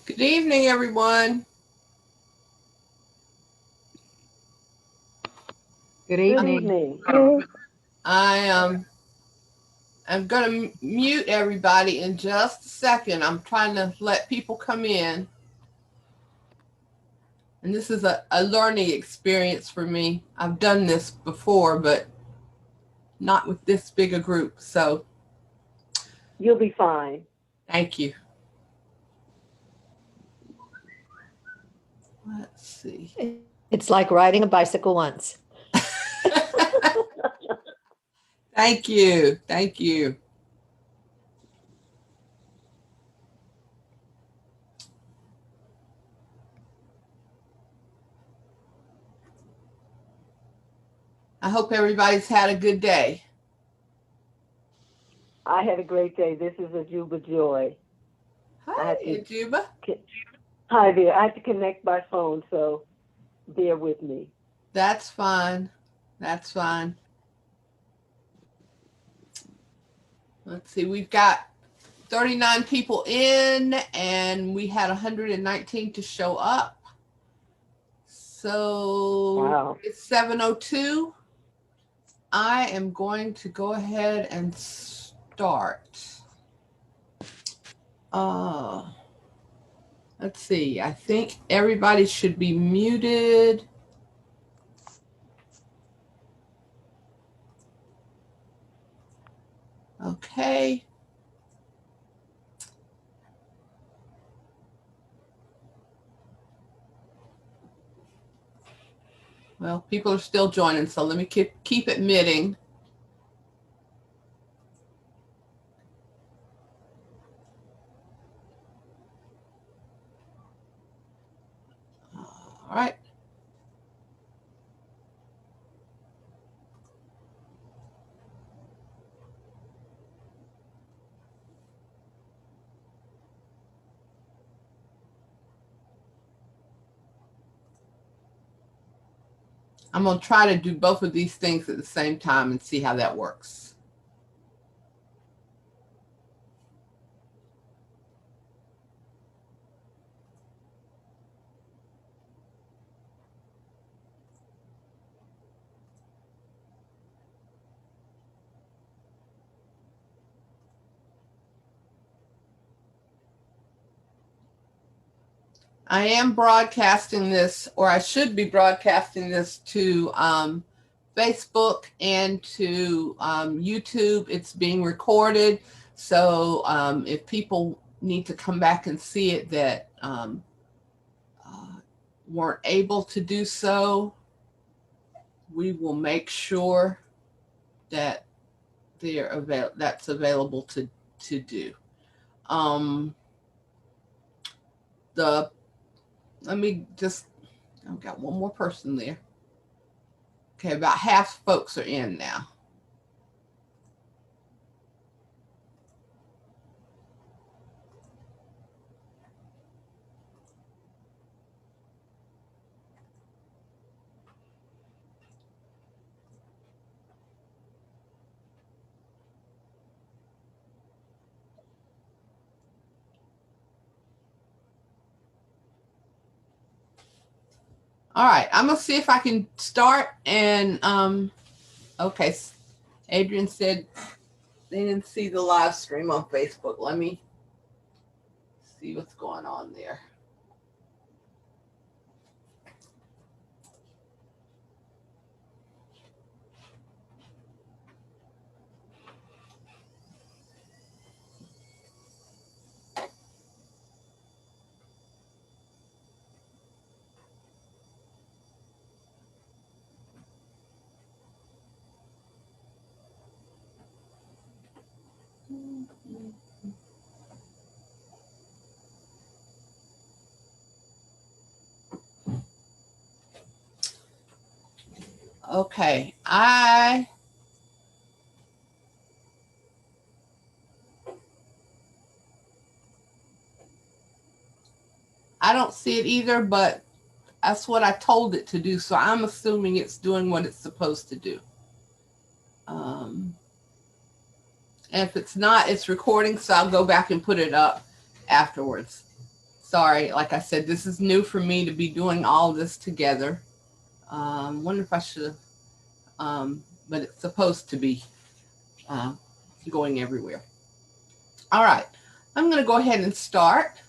Good evening, everyone. Good Good evening. evening. I I'm gonna mute everybody in just a second. I'm trying to let people come in, and this is a learning experience for me. I've done this before, but not with this big a group. So You'll be fine. thank you. Let's see. It's like riding a bicycle once. Thank you. Thank you. I hope everybody's had a good day. I had a great day. This is a Juba Joy. I Hi, had to. Ajuba. Hi there. I had to connect by phone, so bear with me. That's fine. That's fine. Let's see. We've got 39 people in, and we had 119 to show up. So Wow. it's 7:02. I am going to go ahead and start. Uh, let's see. I think everybody should be muted. Okay. Well, people are still joining, so let me keep admitting. All right. I'm going to try to do both of these things at the same time and see how that works. I am broadcasting this, or I should be broadcasting this to Facebook and to YouTube. It's being recorded. So if people need to come back and see it that weren't able to do so, we will make sure that that's available to do. Um, the Let me just, I've got one more person there. Okay, about half folks are in now. All right, I'm gonna see if I can start. And okay, Adrian said they didn't see the live stream on Facebook. Let me see what's going on there. Okay, I don't see it either, but that's what I told it to do. So I'm assuming it's doing what it's supposed to do. Um, and if it's not, it's recording, so I'll go back and put it up afterwards. Sorry, like I said, this is new for me to be doing all this together. Wonder if I should have, but it's supposed to be uh, going everywhere. All right, I'm going to go ahead and start.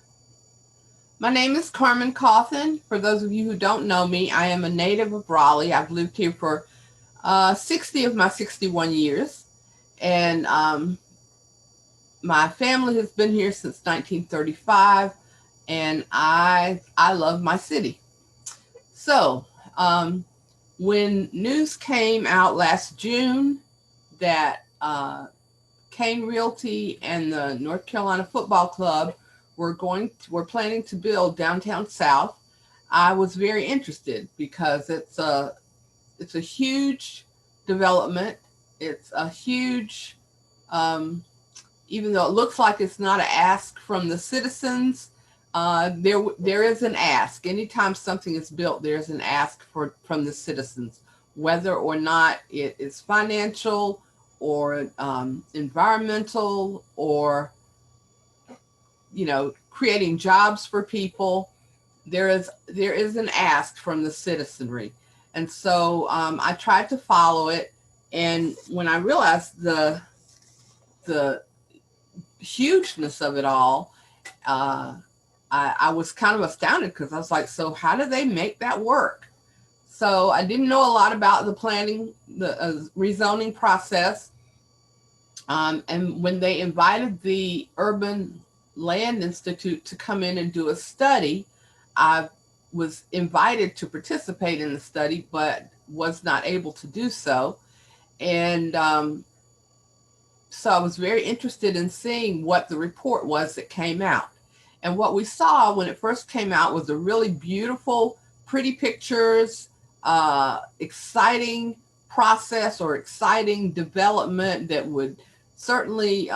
My name is Carmen Cawthon. For those of you who don't know me, I am a native of Raleigh. I've lived here for 60 of my 61 years. And my family has been here since 1935. And I love my city. So when news came out last June that Kane Realty and the North Carolina Football Club were planning to build downtown South, I was very interested because it's a huge development. It's a huge, even though it looks like it's not an ask from the citizens, there is an ask. Anytime something is built, there's an ask from the citizens, whether or not it is financial or environmental or, creating jobs for people. There is an ask from the citizenry. And so I tried to follow it. And when I realized the hugeness of it all, I was kind of astounded because I was like, so how do they make that work? So I didn't know a lot about the planning, the rezoning process. And when they invited the Urban Land Institute to come in and do a study, I was invited to participate in the study, but was not able to do so. And so I was very interested in seeing what the report was that came out. And what we saw when it first came out was a really beautiful, pretty pictures, exciting process or exciting development that would certainly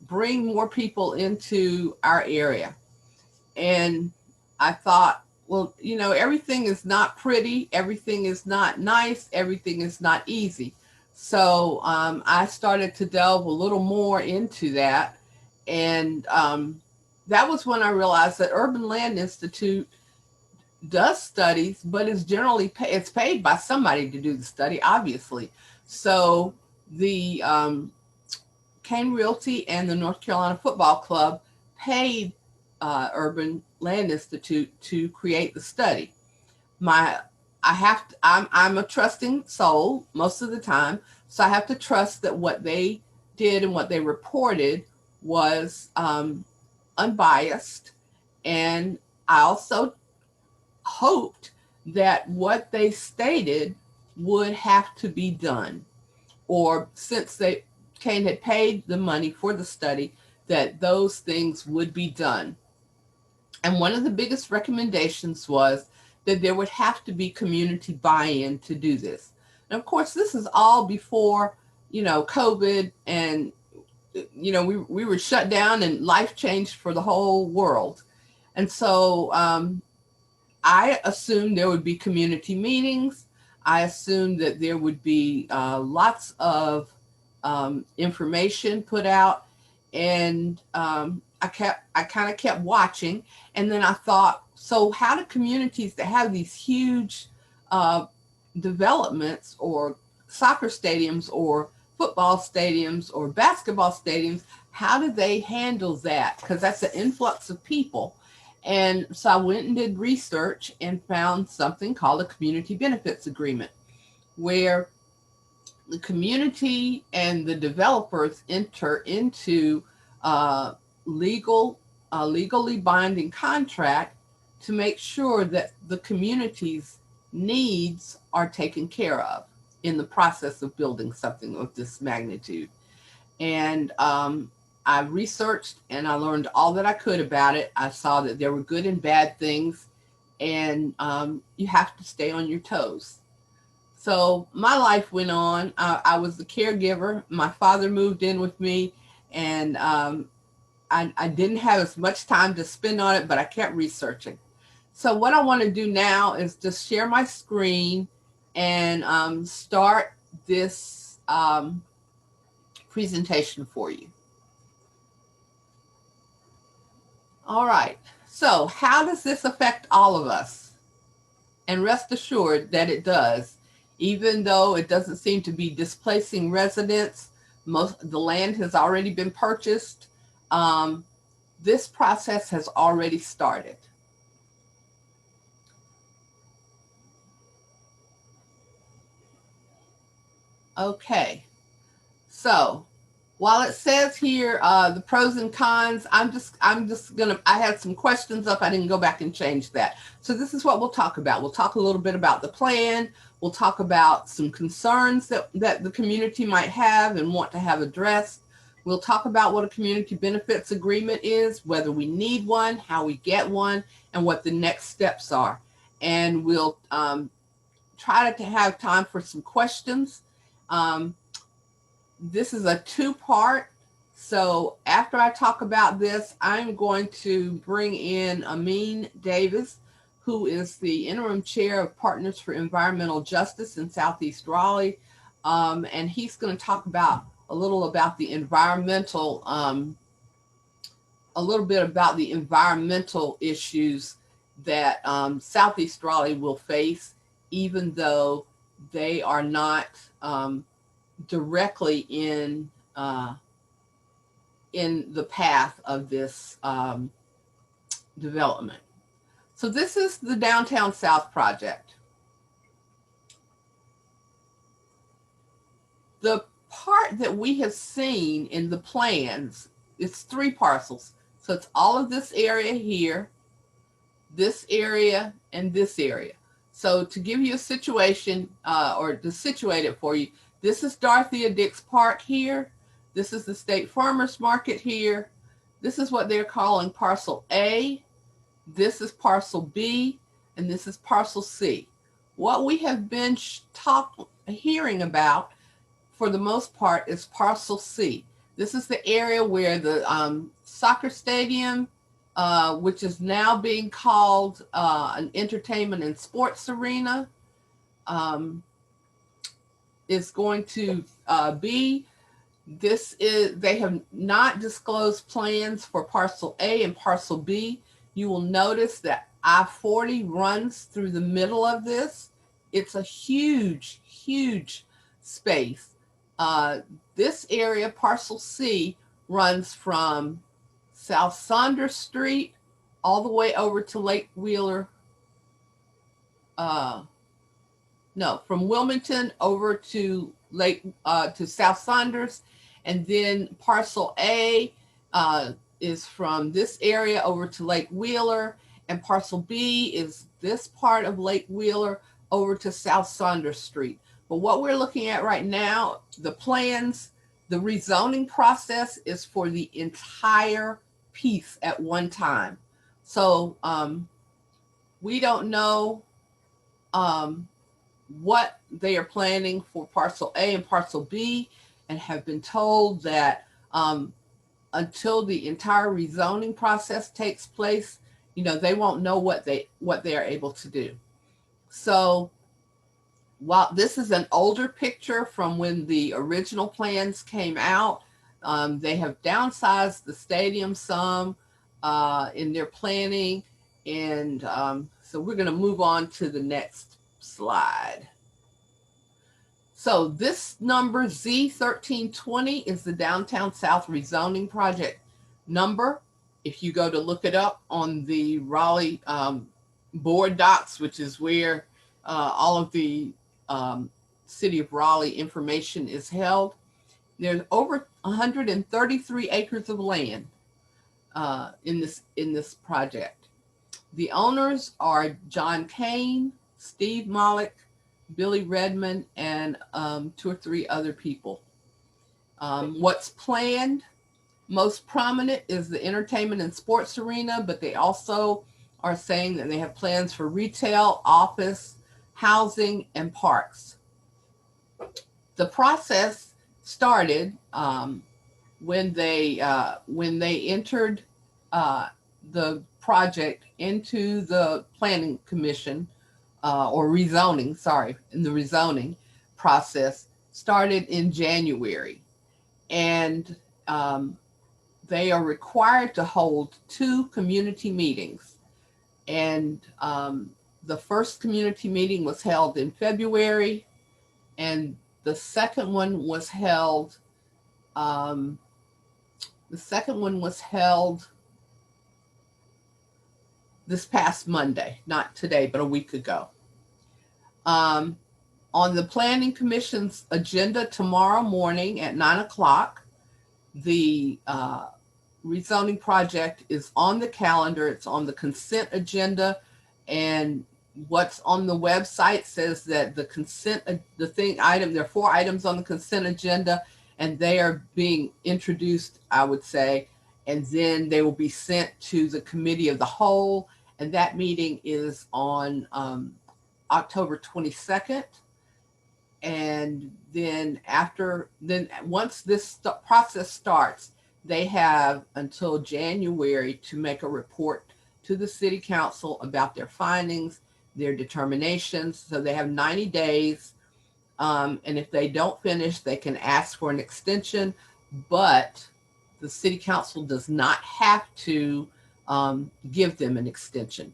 bring more people into our area. And I thought, well, everything is not pretty, everything is not nice, everything is not easy. So I started to delve a little more into that. And that was when I realized that Urban Land Institute does studies, but is generally it's paid by somebody to do the study, obviously. So the Kane Realty and the North Carolina Football Club paid Urban Land Institute to create the study. I'm a trusting soul most of the time, so I have to trust that what they did and what they reported was unbiased. And I also hoped that what they stated would have to be done, or since Kane had paid the money for the study, that those things would be done. And one of the biggest recommendations was that there would have to be community buy-in to do this. And of course, this is all before, COVID, and, we were shut down and life changed for the whole world. And so I assumed there would be community meetings. I assumed that there would be lots of information put out. And I kind of kept watching. And then I thought, so how do communities that have these huge developments, or soccer stadiums or football stadiums or basketball stadiums, how do they handle that? Because that's an influx of people. And so I went and did research and found something called a community benefits agreement, where the community and the developers enter into legally binding contract to make sure that the community's needs are taken care of in the process of building something of this magnitude. And I researched and I learned all that I could about it. I saw that there were good and bad things, and you have to stay on your toes. So my life went on. I was the caregiver. My father moved in with me, and I didn't have as much time to spend on it, but I kept researching. So what I want to do now is just share my screen and start this presentation for you. All right, So how does this affect all of us? And rest assured that it does. Even though it doesn't seem to be displacing residents, the land has already been purchased. This process has already started. Okay, so while it says here the pros and cons, I'm just gonna, I had some questions up. I didn't go back and change that. So this is what we'll talk about. We'll talk a little bit about the plan. We'll talk about some concerns that the community might have and want to have addressed. We'll talk about what a community benefits agreement is, whether we need one, how we get one, and what the next steps are. And we'll try to have time for some questions. This is a two-part. So after I talk about this, I'm going to bring in Amin Davis, who is the interim chair of Partners for Environmental Justice in Southeast Raleigh. And he's going to talk about a little about the environmental, a little bit about the environmental issues that Southeast Raleigh will face, even though they are not directly in the path of this development. So this is the Downtown South project. The part that we have seen in the plans, it's 3 parcels. So it's all of this area here, this area, and this area. So to give you a situation, or to situate it for you, this is Dorothea Dix Park here. This is the State Farmers Market here. This is what they're calling parcel A. This is parcel B, and this is parcel C. What we have been hearing about for the most part is parcel C. This is the area where the soccer stadium, which is now being called an entertainment and sports arena, is going to be. They have not disclosed plans for parcel A and parcel B. You will notice that I-40 runs through the middle of this. It's a huge, huge space. This area, parcel C, runs from South Saunders Street all the way over to Lake Wheeler. From Wilmington over to to South Saunders, and then parcel A is from this area over to Lake Wheeler, and parcel B is this part of Lake Wheeler over to South Saunders Street. But what we're looking at right now, the plans, the rezoning process is for the entire piece at one time. So we don't know what they are planning for parcel A and parcel B, and have been told that until the entire rezoning process takes place, they won't know what they are able to do. So while this is an older picture from when the original plans came out, they have downsized the stadium some in their planning. And so we're going to move on to the next slide. So this number Z1320 is the Downtown South rezoning project number. If you go to look it up on the Raleigh board docs, which is where all of the City of Raleigh information is held, there's over 133 acres of land in this project. The owners are John Kane, Steve Mollick, Billy Redmond, and 2 or 3 other people. What's planned, most prominent, is the entertainment and sports arena, but they also are saying that they have plans for retail, office, housing, and parks. The process started when they entered the project into the planning commission, or rezoning, sorry, in the rezoning process started in January. And they are required to hold 2 community meetings. And the first community meeting was held in February, and the second one was held. Um, the second one was held this past Monday, not today, but a week ago. On the Planning Commission's agenda tomorrow morning at 9 o'clock, the rezoning project is on the calendar. It's on the consent agenda, and what's on the website says that the consent, there are 4 items on the consent agenda, and they are being introduced, I would say, and then they will be sent to the committee of the whole, and that meeting is on October 22nd. And then once this process starts, they have until January to make a report to the city council about their findings, their determinations. So they have 90 days. And if they don't finish, they can ask for an extension, but the city council does not have to give them an extension.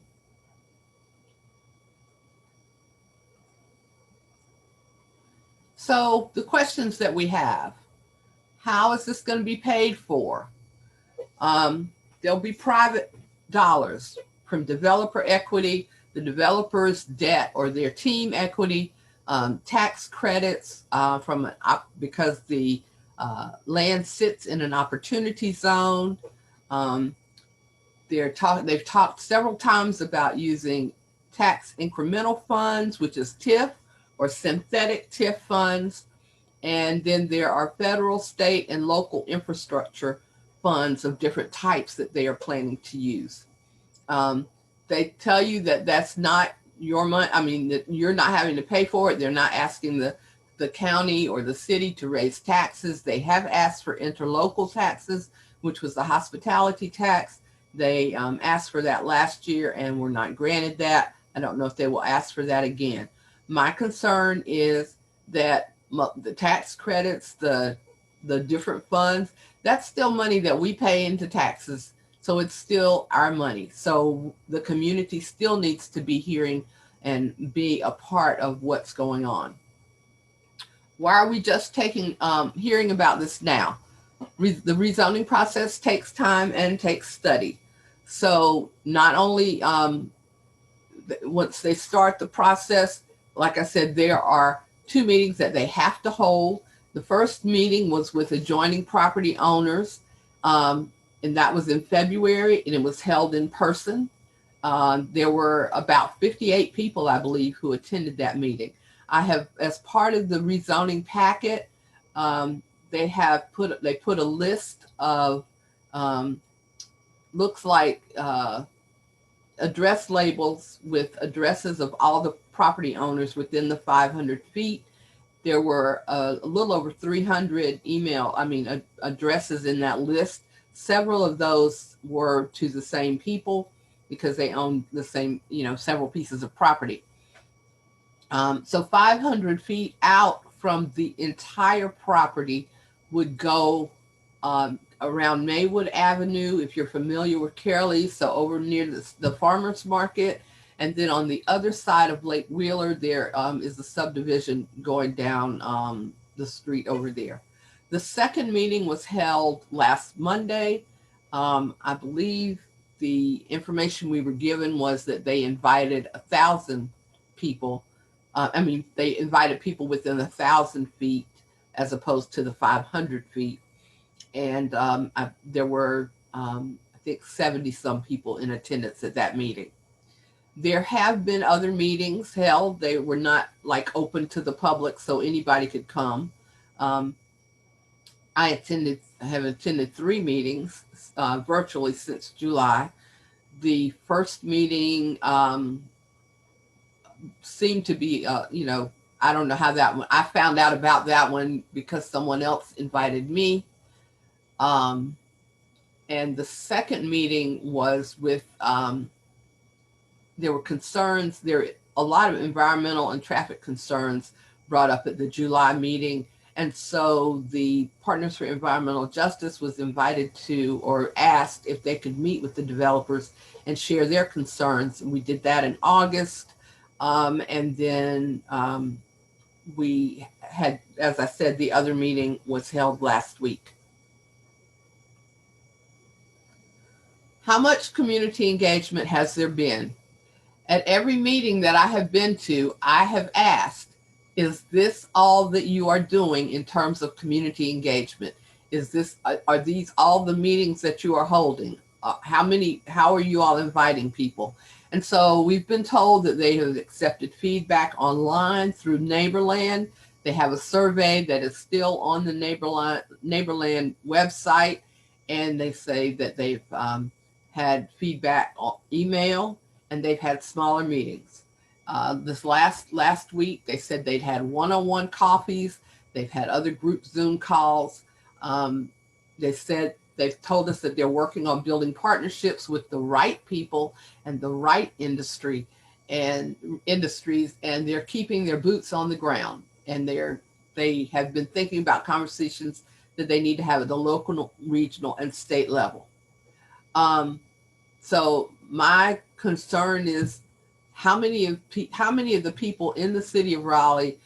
So the questions that we have: how is this going to be paid for? There'll be private dollars from developer equity, the developer's debt or their team equity, tax credits because the land sits in an opportunity zone. They've talked several times about using tax incremental funds, which is TIF, or synthetic TIF funds. And then there are federal, state, and local infrastructure funds of different types that they are planning to use. They tell you that that's not your money. I mean, that you're not having to pay for it. They're not asking the county or the city to raise taxes. They have asked for interlocal taxes, which was the hospitality tax. They asked for that last year and were not granted that. I don't know if they will ask for that again. My concern is that the tax credits, the different funds, that's still money that we pay into taxes. So it's still our money. So the community still needs to be hearing and be a part of what's going on. Why are we just hearing about this now? The rezoning process takes time and takes study. So not only once they start the process, like I said, there are 2 meetings that they have to hold. The first meeting was with adjoining property owners, and that was in February, and it was held in person. There were about 58 people, I believe, who attended that meeting. I have, as part of the rezoning packet, they put a list of looks like address labels with addresses of all the property owners within the 500 feet. There were a little over 300 addresses in that list. Several of those were to the same people because they own the same, several pieces of property. So 500 feet out from the entire property would go around Maywood Avenue, if you're familiar with Carolee, so over near the farmer's market. And then on the other side of Lake Wheeler, there is a subdivision going down the street over there. The second meeting was held last Monday. I believe the information we were given was that they invited 1,000 people. They invited people within 1,000 feet as opposed to the 500 feet. And there were, I think, 70 some people in attendance at that meeting. There have been other meetings held. They were not open to the public, so anybody could come. I have attended 3 meetings virtually since July. The first meeting seemed to be, I don't know how that one, I found out about that one because someone else invited me. And the second meeting was with, there were a lot of environmental and traffic concerns brought up at the July meeting. And so the Partners for Environmental Justice was invited to, or asked if they could meet with the developers and share their concerns. And we did that in August. And then we had, as I said, the other meeting was held last week. How much community engagement has there been? At every meeting that I have been to, I have asked, is this all that you are doing in terms of community engagement? Are these all the meetings that you are holding? How are you all inviting people? And so we've been told that they have accepted feedback online through Neighborland. They have a survey that is still on the Neighborland website, and they say that they've had feedback on email, and they've had smaller meetings. This last week, they said they'd had one-on-one coffees. They've had other group Zoom calls. They've told us that they're working on building partnerships with the right people and the right industries, and they're keeping their boots on the ground. And they have been thinking about conversations that they need to have at the local, regional, and state level. So my concern is how many of the people in the city of Raleigh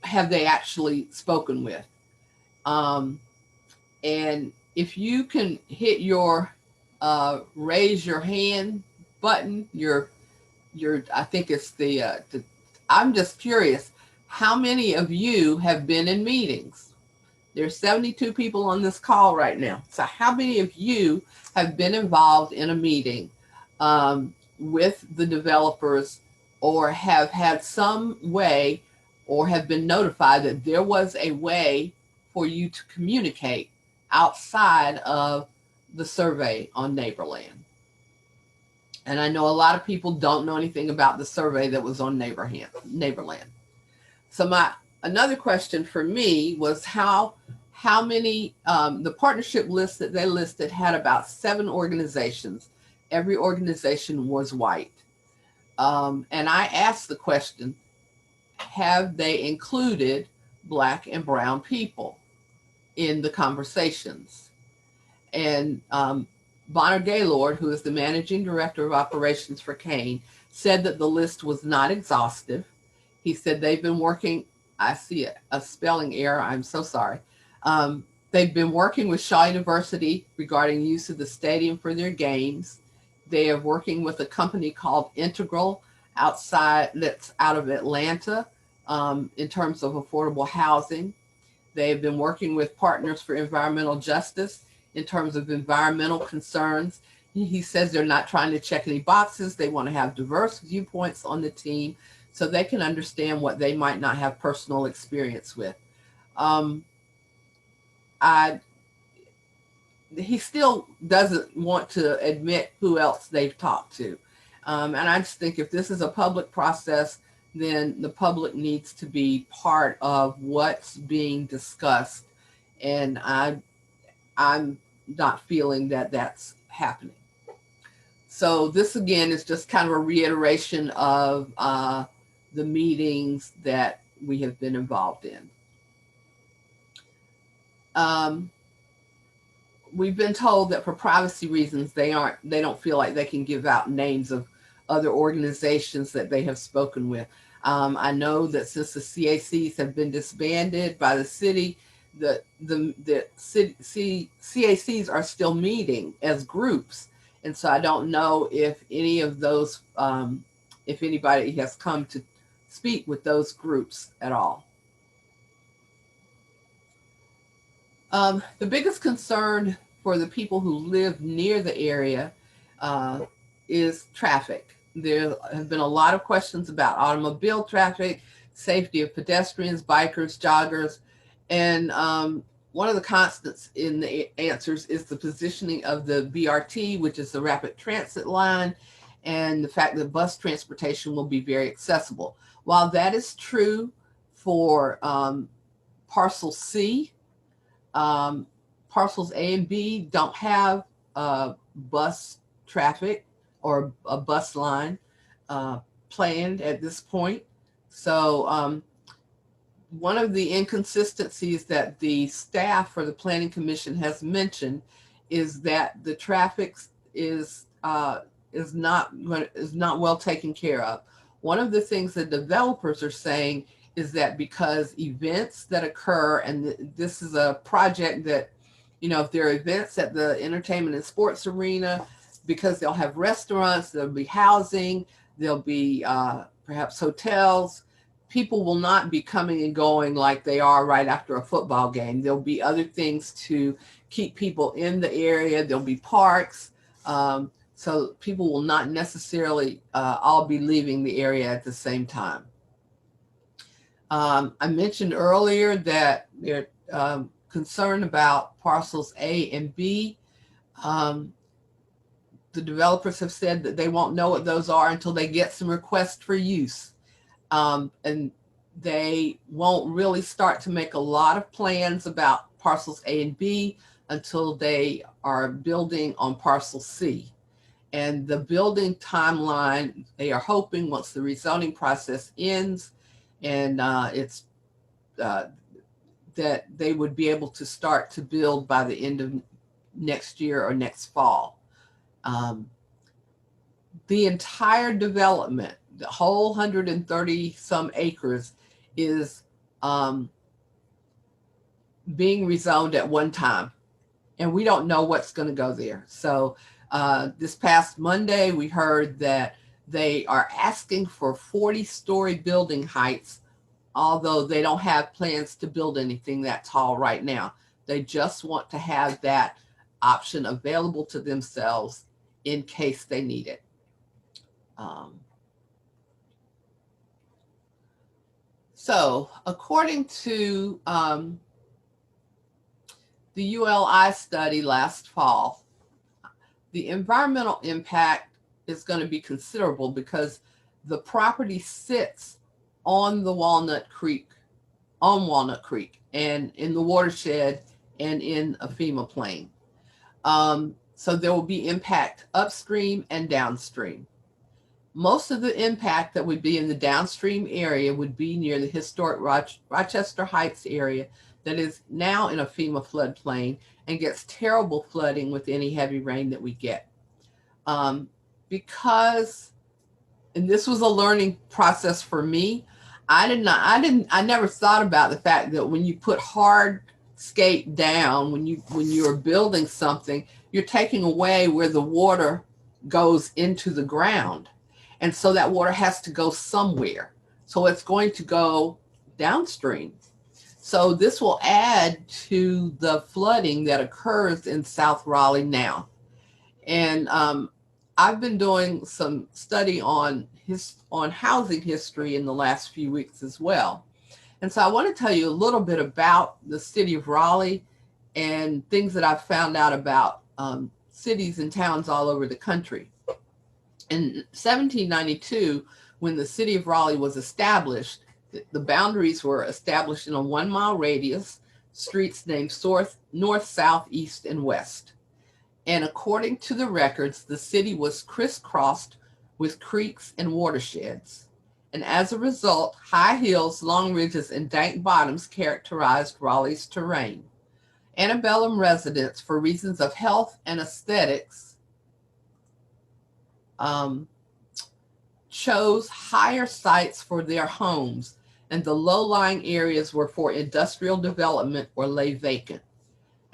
have they actually spoken with? And if you can hit your raise your hand button, I think it's I'm just curious, how many of you have been in meetings? There's 72 people on this call right now. So how many of you have been involved in a meeting with the developers, or have had some way, or have been notified that there was a way for you to communicate outside of the survey on Neighborland? And I know a lot of people don't know anything about the survey that was on Neighborland. So another question for me was how many, the partnership list that they listed had about 7 organizations. Every organization was white. And I asked the question, have they included Black and brown people in the conversations? And Bonner Gaylord, who is the managing director of operations for Kane, said that the list was not exhaustive. He said they've been working, I see a spelling error, I'm so sorry. They've been working with Shaw University regarding use of the stadium for their games. They are working with a company called Integral that's out of Atlanta in terms of affordable housing. They've been working with Partners for Environmental Justice in terms of environmental concerns. He says they're not trying to check any boxes. They want to have diverse viewpoints on the team so they can understand what they might not have personal experience with. He still doesn't want to admit who else they've talked to. And I just think if this is a public process, then the public needs to be part of what's being discussed. And I'm not feeling that that's happening. So this again is just kind of a reiteration of the meetings that we have been involved in. We've been told that for privacy reasons, they don't feel like they can give out names of other organizations that they have spoken with. I know that since the CACs have been disbanded by the city, the CACs are still meeting as groups. And so I don't know if any of those, if anybody has come to speak with those groups at all. The biggest concern for the people who live near the area is traffic. There have been a lot of questions about automobile traffic, safety of pedestrians, bikers, joggers, and one of the constants in the answers is the positioning of the BRT, which is the rapid transit line, and the fact that bus transportation will be very accessible. While that is true for Parcel C, Parcels A and B don't have bus traffic or a bus line planned at this point. So one of the inconsistencies that the staff for the Planning Commission has mentioned is that the traffic is not well taken care of. One of the things the developers are saying is that because events that occur, and this is a project that, if there are events at the entertainment and sports arena, because they'll have restaurants, there'll be housing, there'll be perhaps hotels, people will not be coming and going like they are right after a football game. There'll be other things to keep people in the area. There'll be parks. So people will not necessarily all be leaving the area at the same time. I mentioned earlier that they're concerned about parcels A and B. The developers have said that they won't know what those are until they get some requests for use. And they won't really start to make a lot of plans about parcels A and B until they are building on parcel C. And the building timeline, they are hoping once the rezoning process ends and that they would be able to start to build by the end of next year or next fall. The entire development, the whole 130 some acres, is being rezoned at one time, and we don't know what's going to go there. So this past Monday, we heard that they are asking for 40-story building heights, although they don't have plans to build anything that tall right now. They just want to have that option available to themselves in case they need it. So according to the ULI study last fall, the environmental impact is going to be considerable because the property sits on Walnut Creek, and in the watershed and in a FEMA plain. So there will be impact upstream and downstream. Most of the impact that would be in the downstream area would be near the historic Rochester Heights area that is now in a FEMA floodplain and gets terrible flooding with any heavy rain that we get. Because, and this was a learning process for me, I never thought about the fact that when you put hardscape down, when you are building something, you're taking away where the water goes into the ground. And so that water has to go somewhere. So it's going to go downstream. So this will add to the flooding that occurs in South Raleigh now. And I've been doing some study on housing history in the last few weeks as well. And so I want to tell you a little bit about the city of Raleigh and things that I've found out about cities and towns all over the country. In 1792, when the city of Raleigh was established, the boundaries were established in a 1-mile radius, streets named north, south, east, and west. And according to the records, the city was crisscrossed with creeks and watersheds. And as a result, high hills, long ridges, and dank bottoms characterized Raleigh's terrain. Antebellum residents, for reasons of health and aesthetics, chose higher sites for their homes, and the low-lying areas were for industrial development or lay vacant.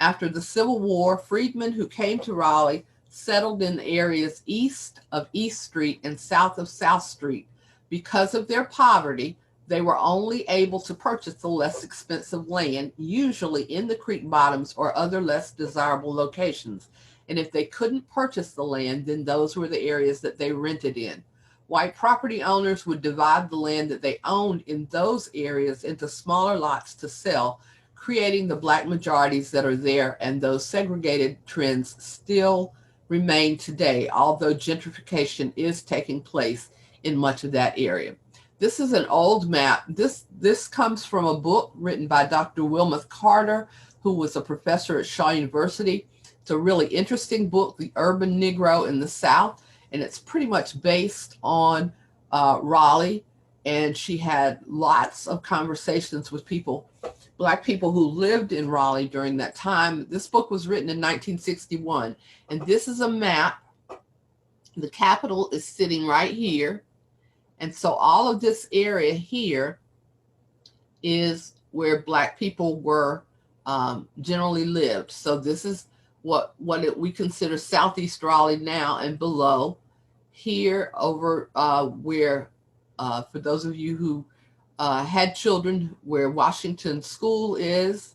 After the Civil War, freedmen who came to Raleigh settled in the areas east of East Street and south of South Street. Because of their poverty, they were only able to purchase the less expensive land, usually in the creek bottoms or other less desirable locations. And if they couldn't purchase the land, then those were the areas that they rented in. White property owners would divide the land that they owned in those areas into smaller lots to sell, creating the black majorities that are there, and those segregated trends still remain today, although gentrification is taking place in much of that area. This is an old map. This comes from a book written by Dr. Wilmoth Carter, who was a professor at Shaw University. It's a really interesting book, The Urban Negro in the South, and it's pretty much based on Raleigh. and she had lots of conversations with people, Black people who lived in Raleigh during that time. This book was written in 1961, and this is a map. The Capitol is sitting right here, and so all of this area here is where Black people were generally lived. So this is what we consider Southeast Raleigh now, and below here over where, for those of you who had children, where Washington School is.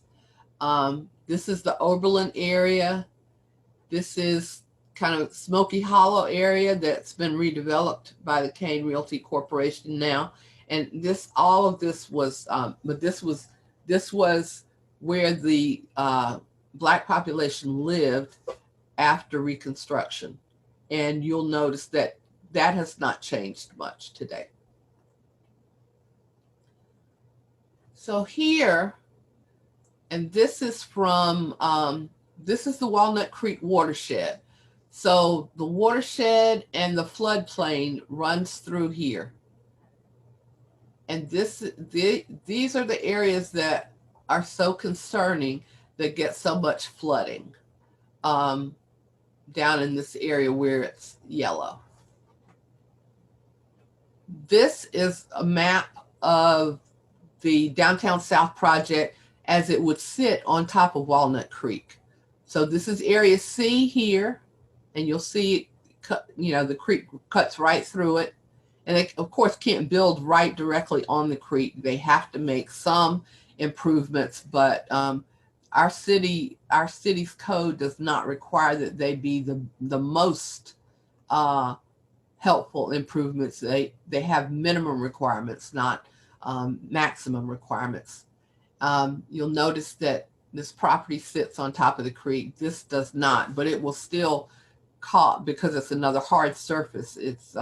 This is the Oberlin area. This is kind of Smoky Hollow area that's been redeveloped by the Kane Realty Corporation now. And this, all of this was, but this was where the Black population lived after Reconstruction. And you'll notice that that has not changed much today. So here, and this is from, this is the Walnut Creek watershed. So the watershed and the floodplain runs through here. And these are the areas that are so concerning, that get so much flooding down in this area where it's yellow. This is a map of the Downtown South project as it would sit on top of Walnut Creek. So this is area C here, and you'll see it, the creek cuts right through it. And they, of course, can't build right directly on the creek. They have to make some improvements, but our city's code does not require that they be the most helpful improvements. They have minimum requirements, not maximum requirements. You'll notice that this property sits on top of the creek. This does not, but it will still because it's another hard surface, it's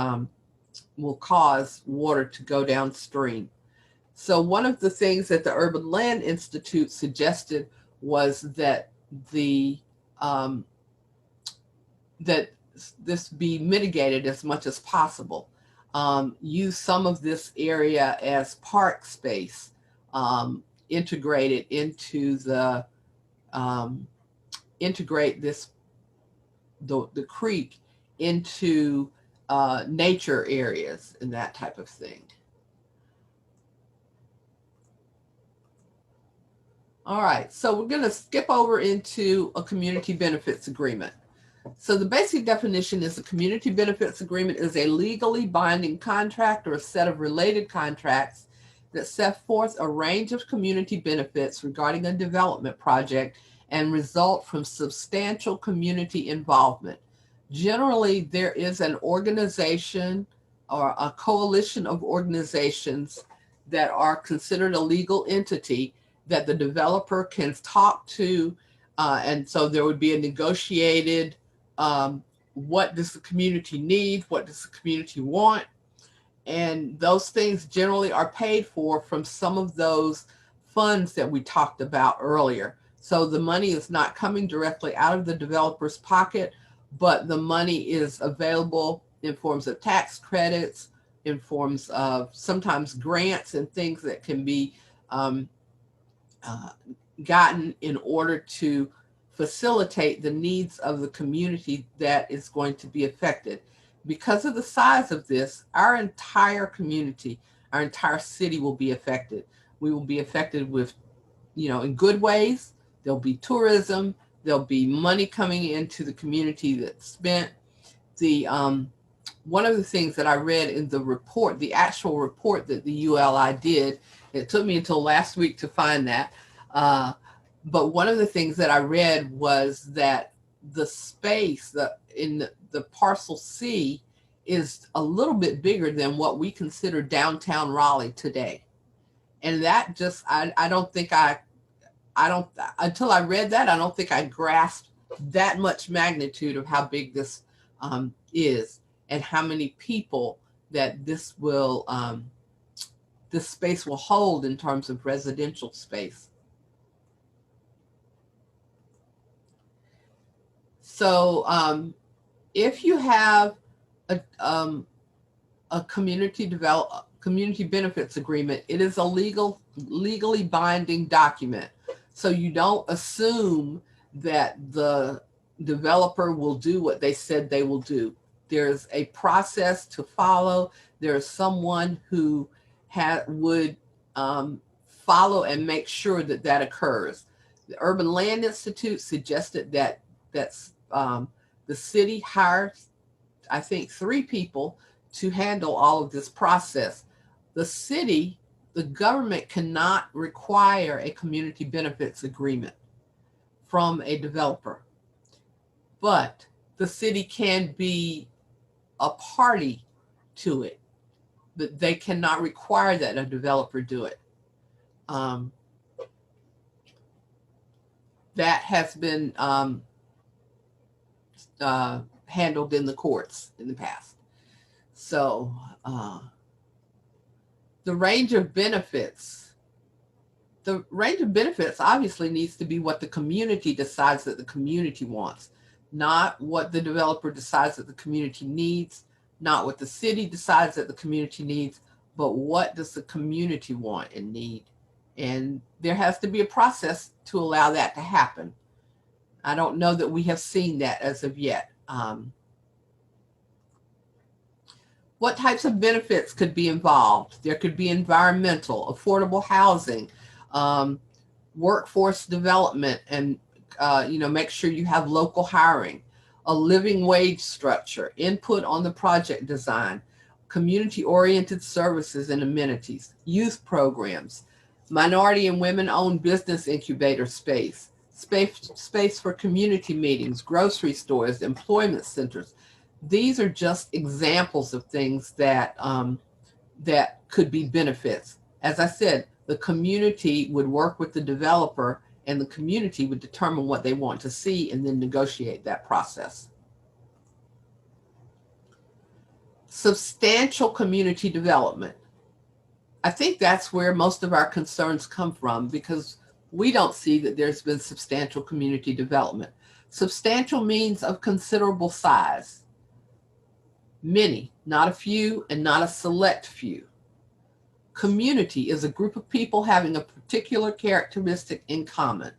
will cause water to go downstream. So one of the things that the Urban Land Institute suggested was that that this be mitigated as much as possible. Use some of this area as park space, integrated into the integrate the creek into nature areas and that type of thing. All right, so we're going to skip over into a community benefits agreement. So the basic definition is a community benefits agreement is a legally binding contract or a set of related contracts that set forth a range of community benefits regarding a development project and result from substantial community involvement. Generally, there is an organization or a coalition of organizations that are considered a legal entity that the developer can talk to. And so there would be a negotiated, what does the community need? What does the community want? And those things generally are paid for from some of those funds that we talked about earlier. So the money is not coming directly out of the developer's pocket, but the money is available in forms of tax credits, in forms of sometimes grants and things that can be gotten in order to facilitate the needs of the community that is going to be affected. Because of the size of this, our entire community, our entire city will be affected. We will be affected with, in good ways. There'll be tourism. There'll be money coming into the community that's spent. One of the things that I read in the report, the actual report that the ULI did, it took me until last week to find that. But one of the things that I read was that the space in the parcel C is a little bit bigger than what we consider downtown Raleigh today. And that just, I don't think until I read that, I don't think I grasped that much magnitude of how big this is and how many people that this will, this space will hold in terms of residential space. So if you have a community community benefits agreement, it is a legally binding document. So you don't assume that the developer will do what they said they will do. There's a process to follow. There's someone who would follow and make sure that that occurs. The Urban Land Institute suggested that the city hires, I think, 3 people to handle all of this process. The city, the government cannot require a community benefits agreement from a developer, but the city can be a party to it, but they cannot require that a developer do it. That has been handled in the courts in the past. So the range of benefits obviously needs to be what the community decides that the community wants, not what the developer decides that the community needs, not what the city decides that the community needs, but what does the community want and need. And there has to be a process to allow that to happen. I don't know that we have seen that as of yet. What types of benefits could be involved? There could be environmental, affordable housing, workforce development, and make sure you have local hiring, a living wage structure, input on the project design, community-oriented services and amenities, youth programs, minority and women-owned business incubator space for community meetings, grocery stores, employment centers. These are just examples of things that that could be benefits. As I said, the community would work with the developer, and the community would determine what they want to see and then negotiate that process. Substantial community development. I think that's where most of our concerns come from, because we don't see that there's been substantial community development. Substantial means of considerable size. Many, not a few, and not a select few. Community is a group of people having a particular characteristic in common.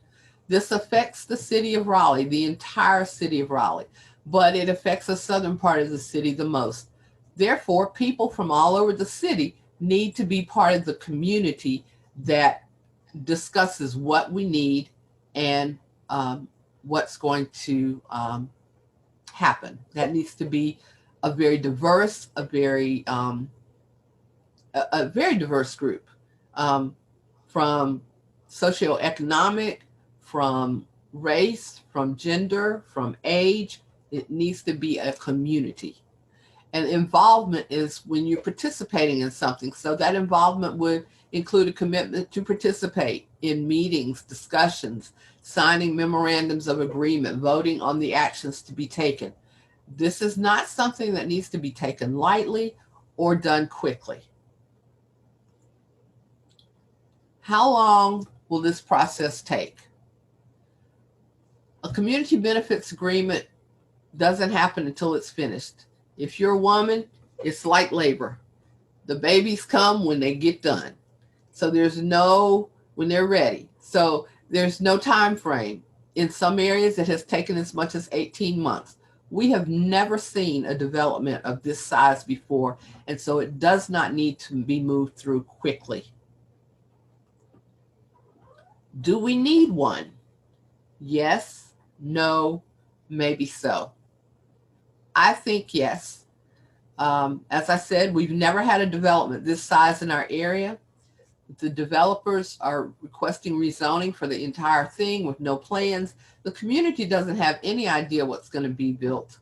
This affects the city of Raleigh, the entire city of Raleigh, but it affects the southern part of the city the most. Therefore, people from all over the city need to be part of the community that discusses what we need and what's going to happen. That needs to be a very diverse, a very diverse group, from socioeconomic, from race, from gender, from age. It needs to be a community. And involvement is when you're participating in something. So that involvement would include a commitment to participate in meetings, discussions, signing memorandums of agreement, voting on the actions to be taken. This is not something that needs to be taken lightly or done quickly. How long will this process take? A community benefits agreement doesn't happen until it's finished. If you're a woman, it's like labor. The babies come when they get done. So when they're ready. So there's no time frame. In some areas, it has taken as much as 18 months. We have never seen a development of this size before, and so it does not need to be moved through quickly. Do we need one? Yes, no, maybe so. I think yes. As I said, we've never had a development this size in our area. The developers are requesting rezoning for the entire thing with no plans. The community doesn't have any idea what's going to be built.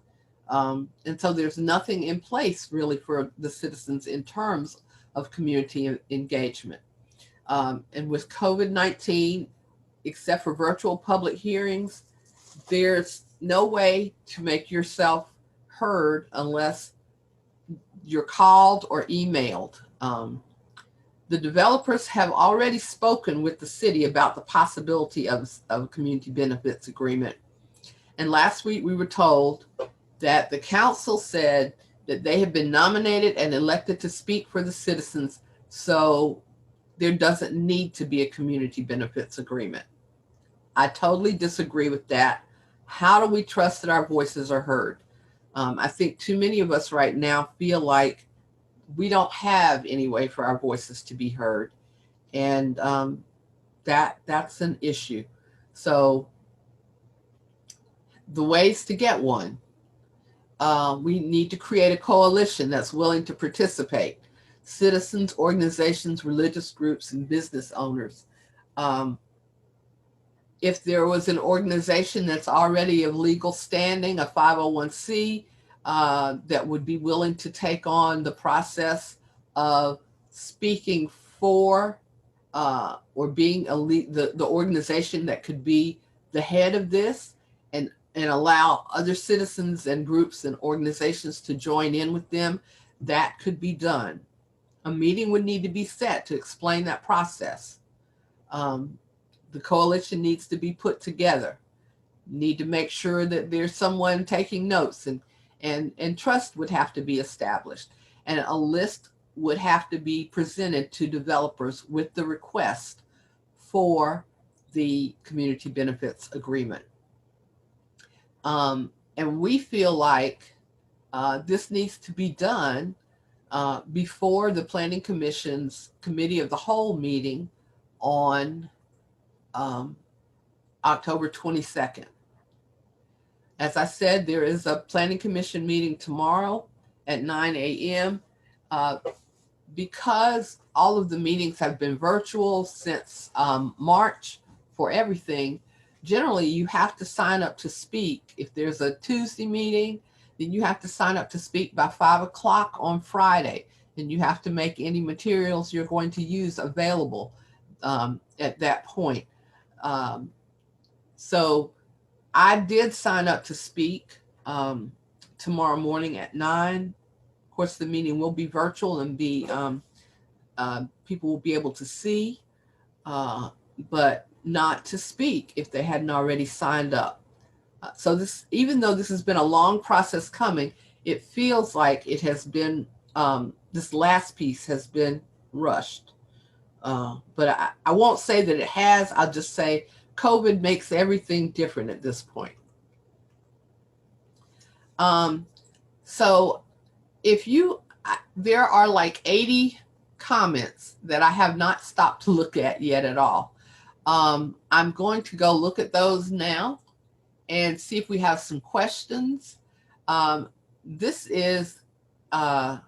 And so there's nothing in place really for the citizens in terms of community engagement. And with COVID-19, except for virtual public hearings, there's no way to make yourself heard unless you're called or emailed. The developers have already spoken with the city about the possibility of a community benefits agreement. And last week we were told that the council said that they have been nominated and elected to speak for the citizens. So there doesn't need to be a community benefits agreement. I totally disagree with that. How do we trust that our voices are heard? I think too many of us right now feel like we don't have any way for our voices to be heard. And that's an issue. So the ways to get one, we need to create a coalition that's willing to participate. Citizens, organizations, religious groups, and business owners. If there was an organization that's already of legal standing, a 501c, that would be willing to take on the process of speaking for or being the organization that could be the head of this, and allow other citizens and groups and organizations to join in with them, that could be done. A meeting would need to be set to explain that process. The coalition needs to be put together. Need to make sure that there's someone taking notes, and trust would have to be established. And a list would have to be presented to developers with the request for the community benefits agreement. And we feel like this needs to be done before the Planning Commission's Committee of the Whole meeting on October 22nd. As I said, there is a Planning Commission meeting tomorrow at 9 a.m. Because all of the meetings have been virtual since March for everything, generally you have to sign up to speak. If there's a Tuesday meeting, then you have to sign up to speak by 5 o'clock on Friday. And you have to make any materials you're going to use available at that point. So I did sign up to speak tomorrow morning at 9. Of course, the meeting will be virtual and be people will be able to see, but not to speak if they hadn't already signed up. So this, even though this has been a long process coming, it feels like it has been, this last piece has been rushed. But I won't say that it has. I'll just say COVID makes everything different at this point. So if you, there are like 80 comments that I have not stopped to look at yet at all. I'm going to go look at those now and see if we have some questions. This is so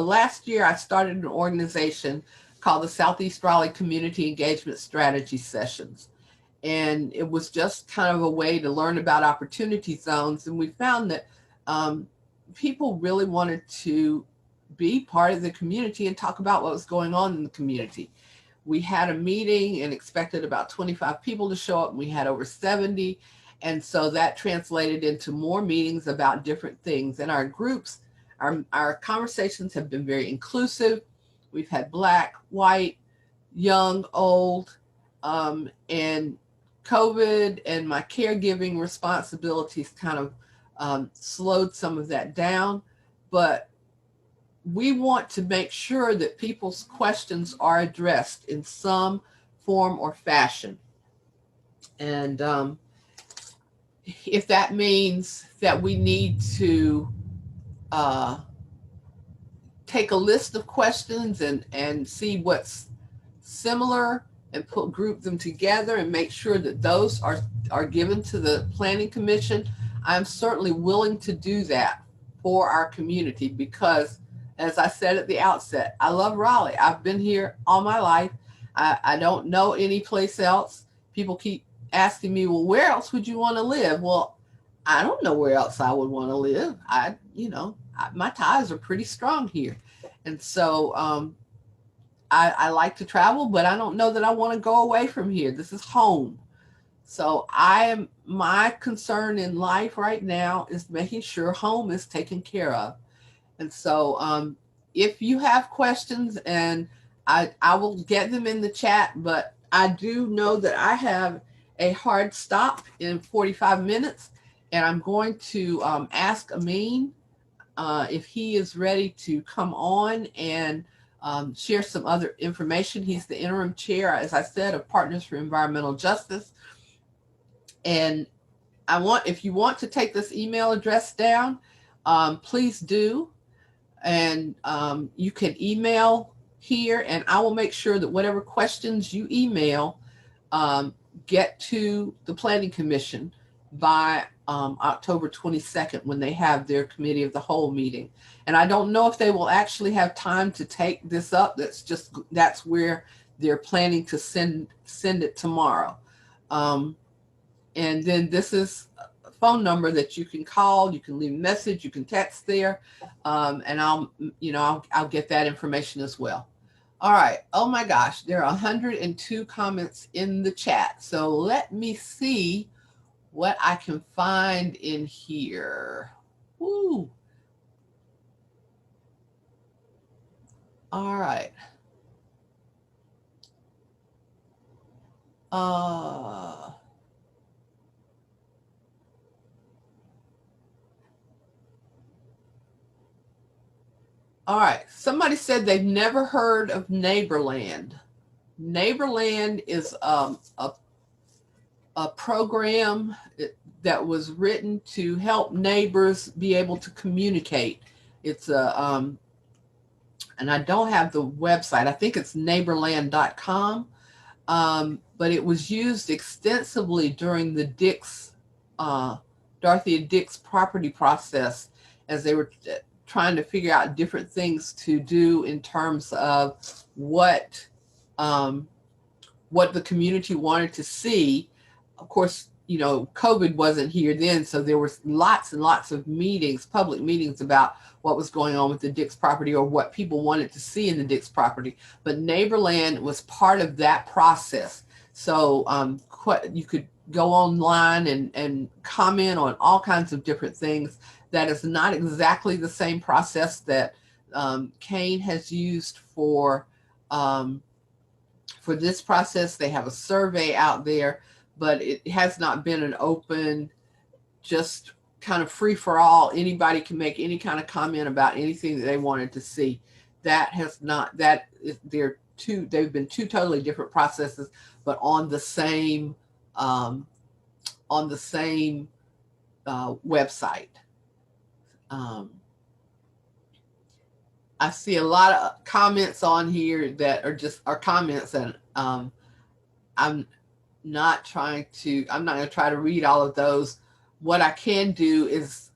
last year I started an organization called the Southeast Raleigh Community Engagement Strategy Sessions. And it was just kind of a way to learn about opportunity zones. And we found that people really wanted to be part of the community and talk about what was going on in the community. We had a meeting and expected about 25 people to show up, and we had over 70. And so that translated into more meetings about different things. And our groups, our conversations have been very inclusive. We've had Black, white, young, old, and COVID and my caregiving responsibilities kind of slowed some of that down. But we want to make sure that people's questions are addressed in some form or fashion. And if that means that we need to take a list of questions and see what's similar and group them together and make sure that those are given to the Planning Commission, I'm certainly willing to do that for our community because, as I said at the outset, I love Raleigh. I've been here all my life. I don't know any place else. People keep asking me, well, where else would you want to live? Well, I don't know where else I would want to live. My ties are pretty strong here. And so I like to travel, but I don't know that I want to go away from here. This is home. So my concern in life right now is making sure home is taken care of. And so if you have questions, and I will get them in the chat, but I do know that I have a hard stop in 45 minutes. And I'm going to ask Amin if he is ready to come on and share some other information. He's the interim chair, as I said, of Partners for Environmental Justice. And if you want to take this email address down, please do. And you can email here, and I will make sure that whatever questions you email get to the Planning Commission by October 22nd, when they have their Committee of the Whole meeting. And I don't know if they will actually have time to take this up. That's where they're planning to send it tomorrow. And then this is a phone number that you can call. You can leave a message. You can text there, and I'll get that information as well. All right. Oh my gosh, there are 102 comments in the chat. So let me see what I can find in here. Woo. All right. All right. Somebody said they've never heard of Neighborland. Neighborland is a program that was written to help neighbors be able to communicate. It's and I don't have the website. I think it's neighborland.com. But it was used extensively during the Dorothea Dix property process, as they were trying to figure out different things to do in terms of what the community wanted to see. Of course, COVID wasn't here then, so there was lots and lots of meetings, public meetings, about what was going on with the Dix property or what people wanted to see in the Dix property. But Neighborland was part of that process. So you could go online and comment on all kinds of different things. That is not exactly the same process that Kane has used for this process. They have a survey out there, but it has not been an open, just kind of free for all. Anybody can make any kind of comment about anything that they wanted to see. They've been two totally different processes, but on the same website. I see a lot of comments on here that are comments, and I'm not going to try to read all of those. What I can do is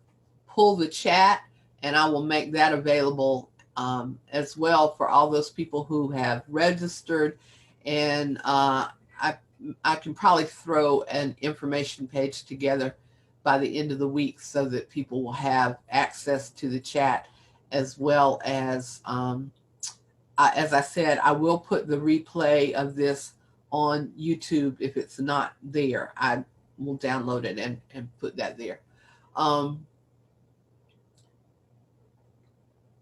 pull the chat, and I will make that available as well for all those people who have registered. And I can probably throw an information page together by the end of the week so that people will have access to the chat, as well as I said, I will put the replay of this on YouTube. If it's not there, I will download it and put that there.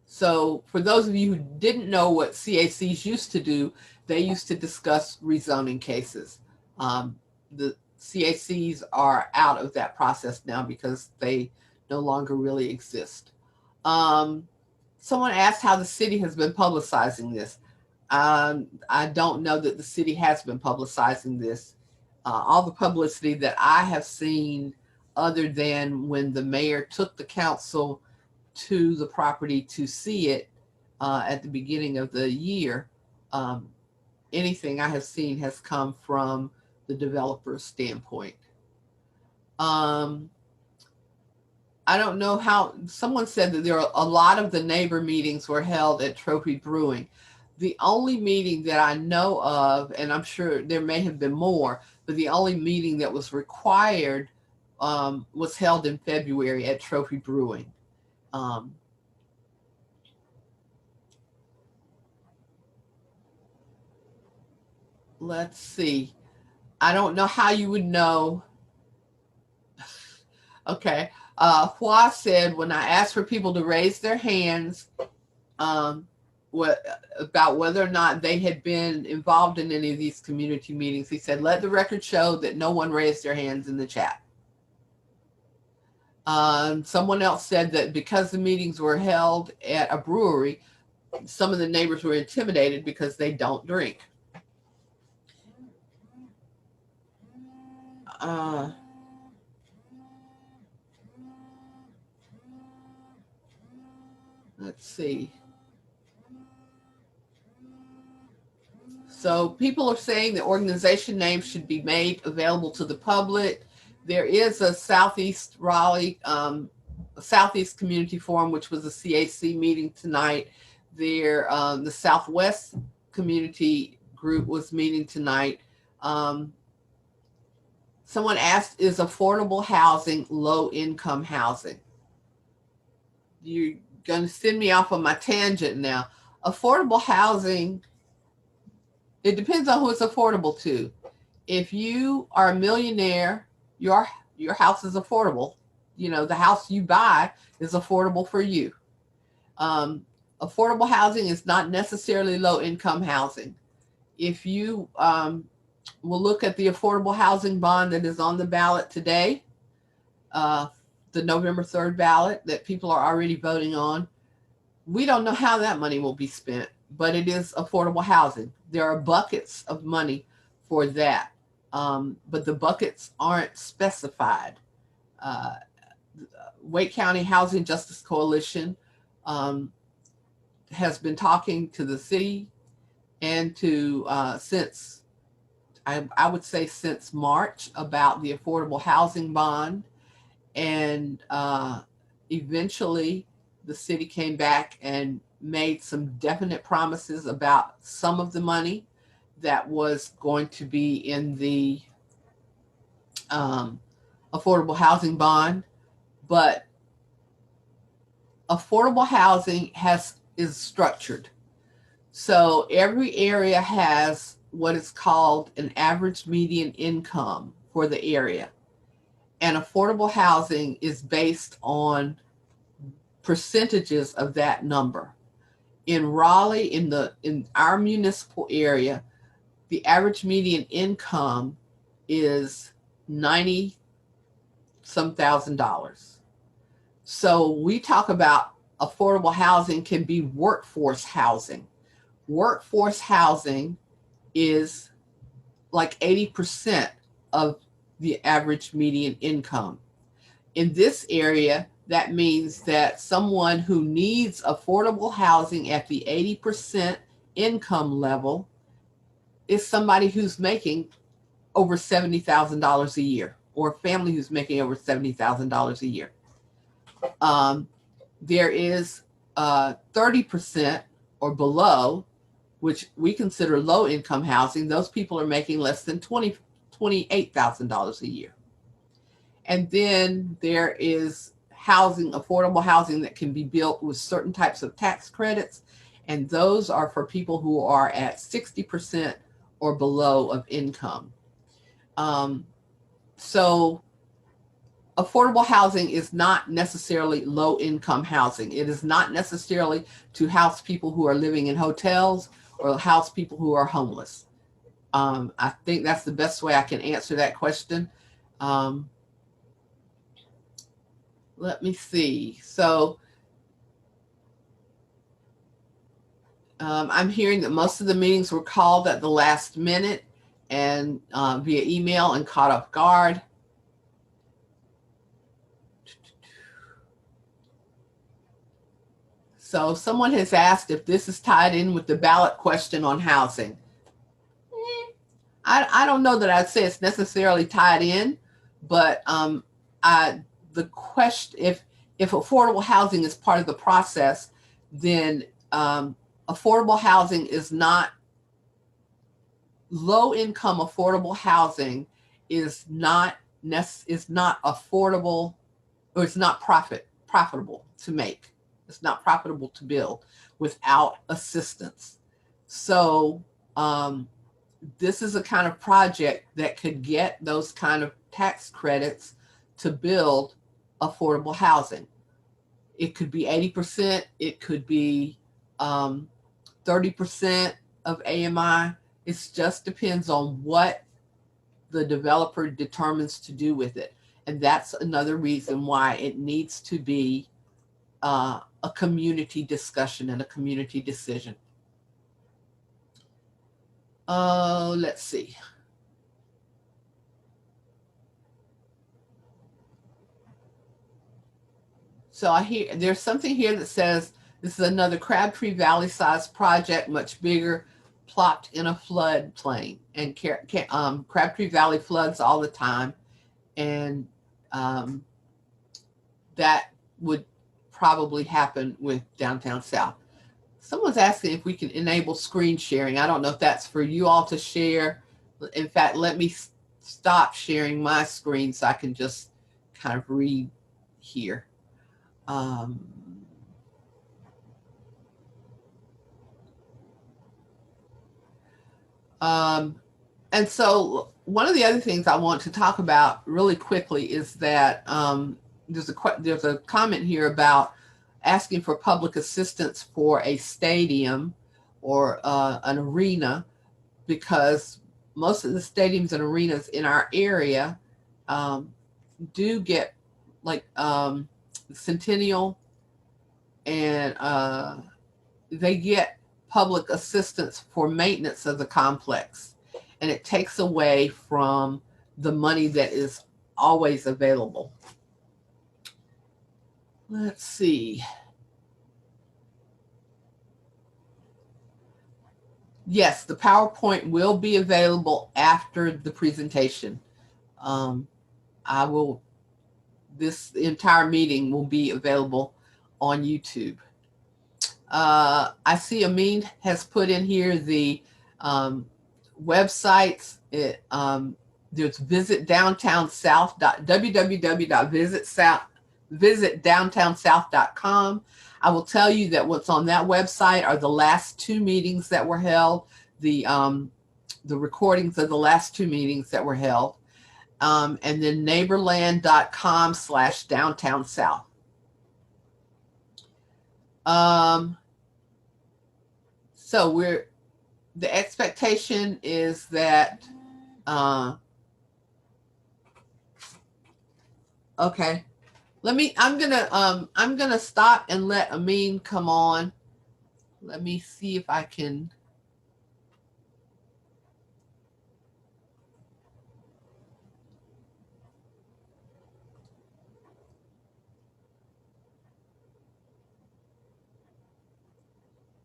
So for those of you who didn't know what CACs used to do, they used to discuss rezoning cases. The CACs are out of that process now because they no longer really exist. Someone asked how the city has been publicizing this. I don't know that the city has been publicizing this. All the publicity that I have seen, other than when the mayor took the council to the property to see it at the beginning of the year, anything I have seen has come from the developer's standpoint. I don't know how, someone said that there are a lot of the neighbor meetings were held at Trophy Brewing. The only meeting that I know of, and I'm sure there may have been more, but the only meeting that was required was held in February at Trophy Brewing. Let's see. I don't know how you would know. Okay. Hua said, when I asked for people to raise their hands about whether or not they had been involved in any of these community meetings, he said, let the record show that no one raised their hands in the chat. Someone else said that because the meetings were held at a brewery, some of the neighbors were intimidated because they don't drink. Let's see. So people are saying the organization name should be made available to the public. There is a Southeast Raleigh, Southeast Community Forum, which was a CAC meeting tonight. There, the Southwest Community Group was meeting tonight. Someone asked, is affordable housing low income housing? You're going to send me off on my tangent now. Affordable housing, it depends on who it's affordable to. If you are a millionaire, your house is affordable. You know, the house you buy is affordable for you. Affordable housing is not necessarily low income housing. If you will look at the affordable housing bond that is on the ballot today, the November 3rd ballot that people are already voting on, we don't know how that money will be spent, but it is affordable housing. There are buckets of money for that, but the buckets aren't specified. Wake County Housing Justice Coalition has been talking to the city and to since I would say since March about the affordable housing bond, and eventually the city came back and made some definite promises about some of the money that was going to be in the affordable housing bond. But affordable housing is structured. So every area has what is called an average median income for the area. And affordable housing is based on percentages of that number. In Raleigh, in our municipal area, the average median income is $90-some thousand. So we talk about affordable housing can be workforce housing. Workforce housing is like 80% of the average median income. In this area, that means that someone who needs affordable housing at the 80% income level is somebody who's making over $70,000 a year, or a family who's making over $70,000 a year. There is 30% or below, which we consider low income housing. Those people are making less than $28,000 a year. And then there is housing, affordable housing that can be built with certain types of tax credits. And those are for people who are at 60% or below of income. So affordable housing is not necessarily low income housing. It is not necessarily to house people who are living in hotels or house people who are homeless. I think that's the best way I can answer that question. Let me see. So I'm hearing that most of the meetings were called at the last minute and via email and caught off guard. So someone has asked if this is tied in with the ballot question on housing. I don't know that I'd say it's necessarily tied in, but the question, if affordable housing is part of the process, then affordable housing is not, low income affordable housing is not affordable, or it's not profitable to make. It's not profitable to build without assistance. So this is a kind of project that could get those kind of tax credits to build affordable housing. It could be 80%, it could be 30% of AMI. It just depends on what the developer determines to do with it. And that's another reason why it needs to be a community discussion and a community decision. Let's see. So I hear there's something here that says this is another Crabtree Valley sized project, much bigger, plopped in a floodplain. And Crabtree Valley floods all the time. And that would probably happen with Downtown South. Someone's asking if we can enable screen sharing. I don't know if that's for you all to share. In fact, let me stop sharing my screen so I can just kind of read here. And so one of the other things I want to talk about really quickly is that there's a comment here about asking for public assistance for a stadium or an arena, because most of the stadiums and arenas in our area do get, like Centennial, and they get public assistance for maintenance of the complex, and it takes away from the money that is always available. Let's see. Yes, the PowerPoint will be available after the presentation. This entire meeting will be available on YouTube. I see Amin has put in here the websites. There's www.visitdowntownsouth.com. I will tell you that what's on that website are the last two meetings that were held, the recordings of the last two meetings that were held, and then neighborland.com/downtownsouth. So the expectation is that, okay, I'm gonna stop and let Amin come on. Let me see if I can.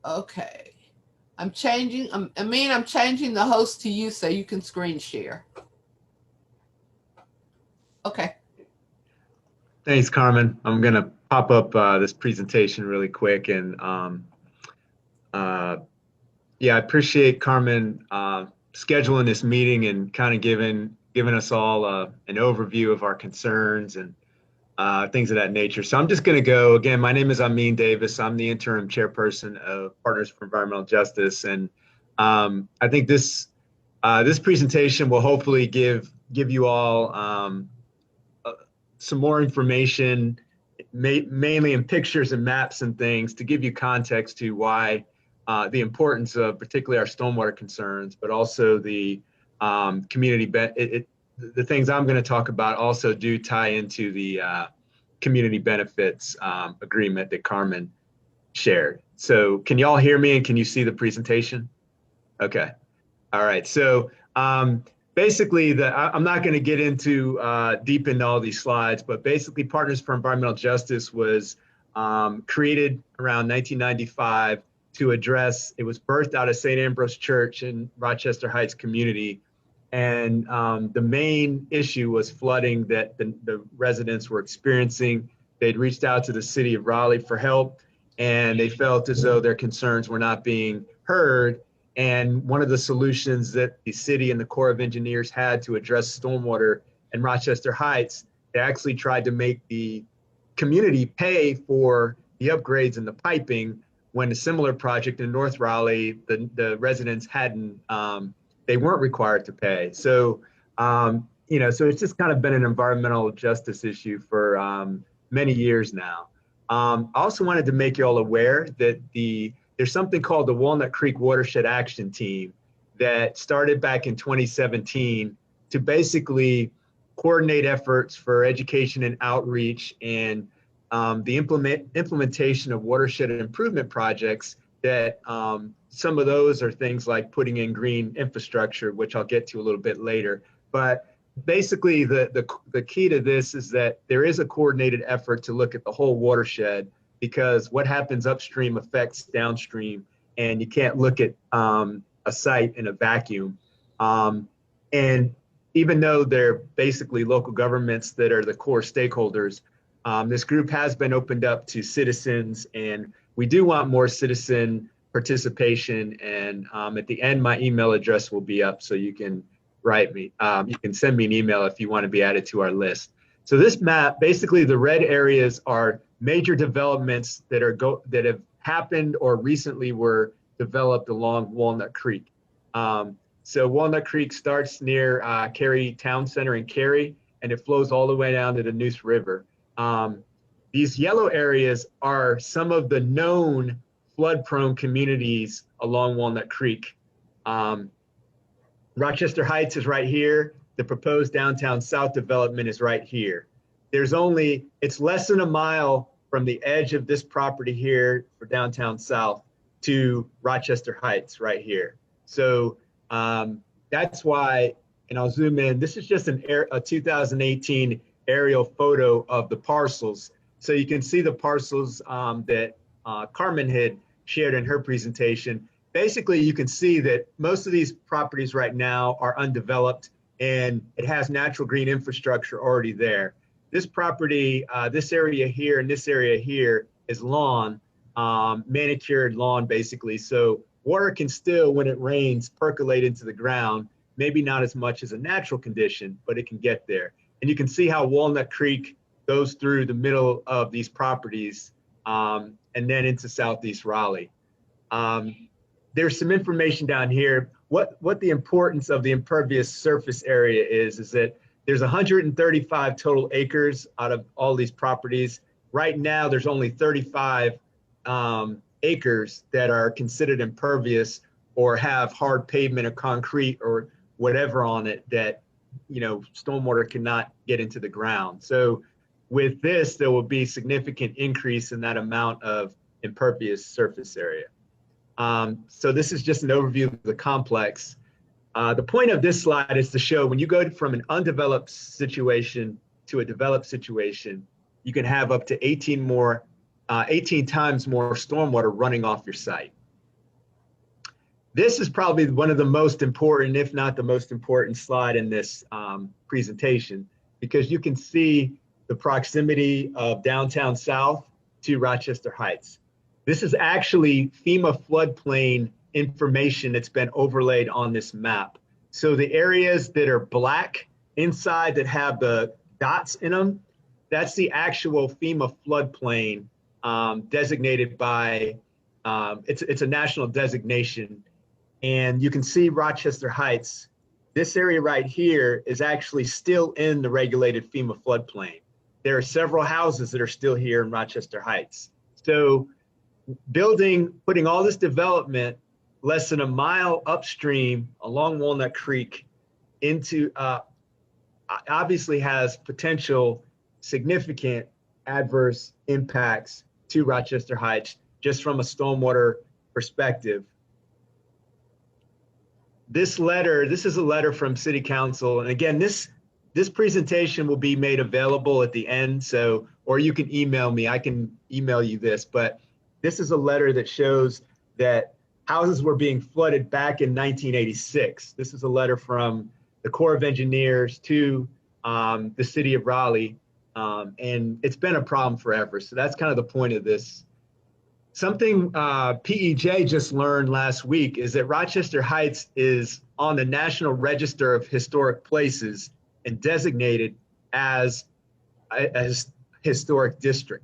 Okay. I'm changing the host to you so you can screen share. Okay. Thanks, Carmen. I'm going to pop up this presentation really quick. And yeah, I appreciate Carmen scheduling this meeting and kind of giving us all an overview of our concerns and things of that nature. So I'm just going to go. Again, my name is Amin Davis. I'm the interim chairperson of Partners for Environmental Justice. And I think this presentation will hopefully give you all some more information, mainly in pictures and maps and things, to give you context to why the importance of particularly our stormwater concerns, but also the community, the things I'm going to talk about also do tie into the community benefits agreement that Carmen shared. So can you all hear me and can you see the presentation? Okay. All right. So basically, I'm not going to get into deep into all these slides, but basically Partners for Environmental Justice was created around 1995 to address, it was birthed out of St. Ambrose Church in Rochester Heights community. And the main issue was flooding that the residents were experiencing. They'd reached out to the city of Raleigh for help, and they felt as though their concerns were not being heard. And one of the solutions that the city and the Corps of Engineers had to address stormwater in Rochester Heights, they actually tried to make the community pay for the upgrades and the piping, when a similar project in North Raleigh, the residents hadn't, they weren't required to pay. So, so it's just kind of been an environmental justice issue for many years now. I also wanted to make you all aware that there's something called the Walnut Creek Watershed Action Team that started back in 2017 to basically coordinate efforts for education and outreach and the implementation of watershed improvement projects that some of those are things like putting in green infrastructure, which I'll get to a little bit later. But basically, the key to this is that there is a coordinated effort to look at the whole watershed, because what happens upstream affects downstream, and you can't look at a site in a vacuum. And even though they're basically local governments that are the core stakeholders, this group has been opened up to citizens, and we do want more citizen participation. And at the end, my email address will be up, so you can write me. You can send me an email if you want to be added to our list. So this map, basically the red areas are major developments that have happened or recently were developed along Walnut Creek. So Walnut Creek starts near Cary Town Center in Cary, and it flows all the way down to the Neuse River. These yellow areas are some of the known flood-prone communities along Walnut Creek. Rochester Heights is right here. The proposed downtown south development is right here. It's less than a mile from the edge of this property here for downtown south to Rochester Heights right here. So that's why, and I'll zoom in, this is just a 2018 aerial photo of the parcels. So you can see the parcels that Carmen had shared in her presentation. Basically, you can see that most of these properties right now are undeveloped, and it has natural green infrastructure already there. This property, this area here and this area here is lawn, manicured lawn basically. So water can still, when it rains, percolate into the ground, maybe not as much as a natural condition, but it can get there. And you can see how Walnut Creek goes through the middle of these properties and then into Southeast Raleigh. There's some information down here. What the importance of the impervious surface area is that there's 135 total acres out of all these properties. Right now, there's only 35 acres that are considered impervious or have hard pavement or concrete or whatever on it that, stormwater cannot get into the ground. So with this, there will be significant increase in that amount of impervious surface area. So this is just an overview of the complex. The point of this slide is to show when you go from an undeveloped situation to a developed situation, you can have up to 18 times more stormwater running off your site. This is probably one of the most important, if not the most important slide in this presentation, because you can see the proximity of downtown south to Rochester Heights. This is actually FEMA floodplain information that's been overlaid on this map. So the areas that are black inside that have the dots in them, that's the actual FEMA floodplain designated by, it's a national designation. And you can see Rochester Heights. This area right here is actually still in the regulated FEMA floodplain. There are several houses that are still here in Rochester Heights. So putting all this development less than a mile upstream along Walnut Creek into, obviously has potential significant adverse impacts to Rochester Heights just from a stormwater perspective. This is a letter from City Council. And again, this presentation will be made available at the end. So, or you can email me, I can email you this, but this is a letter that shows that houses were being flooded back in 1986. This is a letter from the Corps of Engineers to the city of Raleigh. And it's been a problem forever. So that's kind of the point of this. Something PEJ just learned last week is that Rochester Heights is on the National Register of Historic Places and designated as a historic district.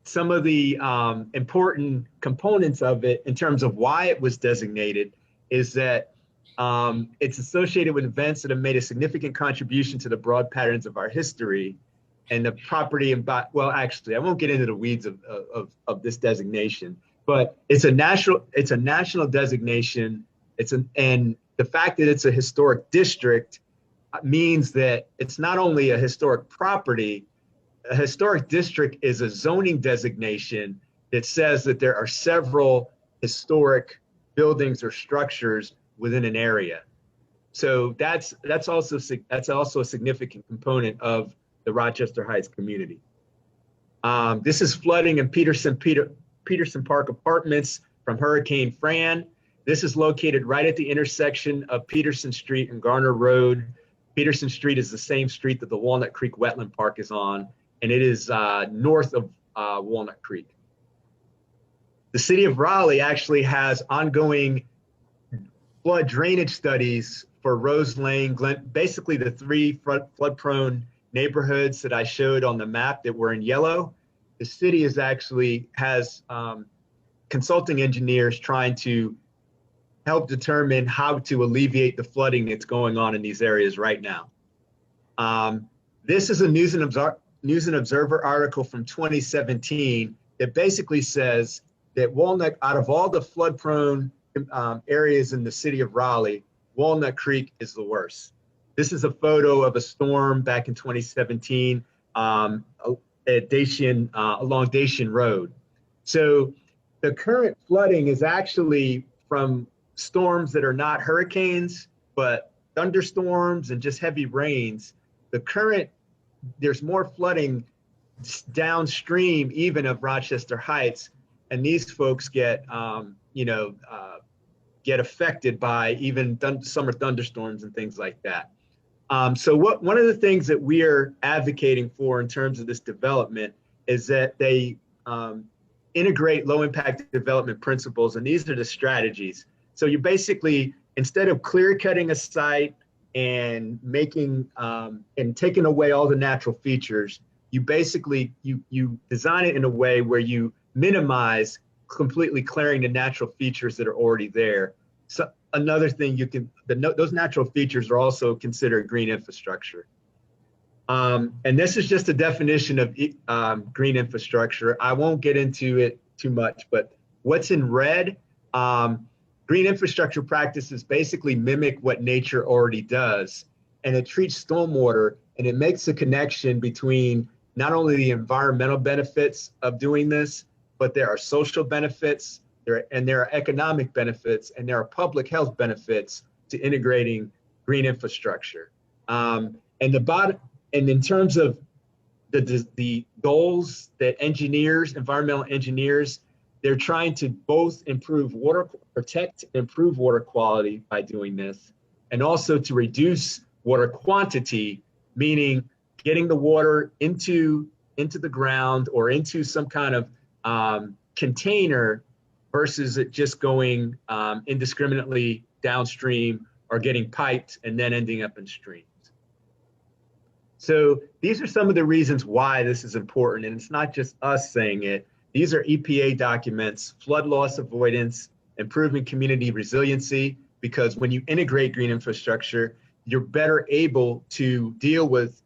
Some of the important components of it in terms of why it was designated is that it's associated with events that have made a significant contribution to the broad patterns of our history. And the property, well, actually, I won't get into the weeds of this designation, but it's a national designation. And the fact that it's a historic district means that it's not only a historic property. A historic district is a zoning designation that says that there are several historic buildings or structures within an area. So that's also a significant component of the Rochester Heights community. This is flooding in Peterson Park Apartments from Hurricane Fran. This is located right at the intersection of Peterson Street and Garner Road. Peterson Street is the same street that the Walnut Creek Wetland Park is on, and it is north of Walnut Creek. The city of Raleigh actually has ongoing flood drainage studies for Rose Lane, basically the three flood-prone neighborhoods that I showed on the map that were in yellow. The city has consulting engineers trying to help determine how to alleviate the flooding that's going on in these areas right now. This is a News and Observer article from 2017 that basically says that Walnut, out of all the flood-prone areas in the city of Raleigh, Walnut Creek is the worst. This is a photo of a storm back in 2017 at Dacian, along Dacian Road. So the current flooding is actually from storms that are not hurricanes, but thunderstorms and just heavy rains. There's more flooding downstream even of Rochester Heights, and these folks get affected by even summer thunderstorms and things like that. So one of the things that we are advocating for in terms of this development is that they integrate low impact development principles, and these are the strategies. So you basically, instead of clear cutting a site and making and taking away all the natural features, you basically you design it in a way where you minimize completely clearing the natural features that are already there. So another thing those natural features are also considered green infrastructure. And this is just a definition of green infrastructure. I won't get into it too much, but what's in red, green infrastructure practices basically mimic what nature already does, and it treats stormwater, and it makes a connection between not only the environmental benefits of doing this, but there are social benefits, there are economic benefits, and there are public health benefits to integrating green infrastructure. And in terms of the goals that environmental engineers, they're trying to both protect and improve water quality by doing this, and also to reduce water quantity, meaning getting the water into the ground or into some kind of container versus it just going indiscriminately downstream or getting piped and then ending up in streams. So these are some of the reasons why this is important, and it's not just us saying it. These are EPA documents: flood loss avoidance, improving community resiliency, because when you integrate green infrastructure, you're better able to deal with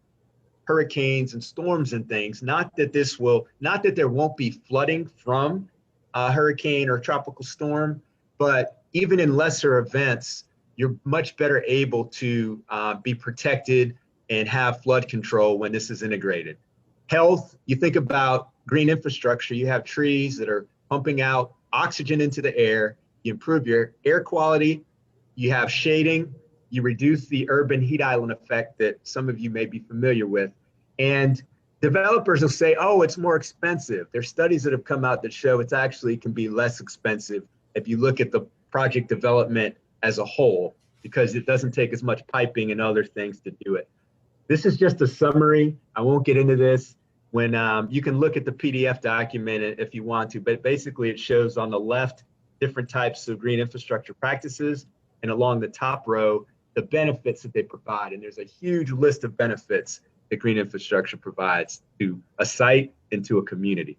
hurricanes and storms and things. Not that there won't be flooding from a hurricane or tropical storm, but even in lesser events, you're much better able to be protected and have flood control when this is integrated. Health, you think about green infrastructure, you have trees that are pumping out oxygen into the air, you improve your air quality, you have shading, you reduce the urban heat island effect that some of you may be familiar with. And developers will say, oh, it's more expensive. There's studies that have come out that show it's actually can be less expensive if you look at the project development as a whole, because it doesn't take as much piping and other things to do it. This is just a summary. I won't get into this. When you can look at the PDF document if you want to, but basically it shows on the left different types of green infrastructure practices, and along the top row, the benefits that they provide. And there's a huge list of benefits that green infrastructure provides to a site and to a community.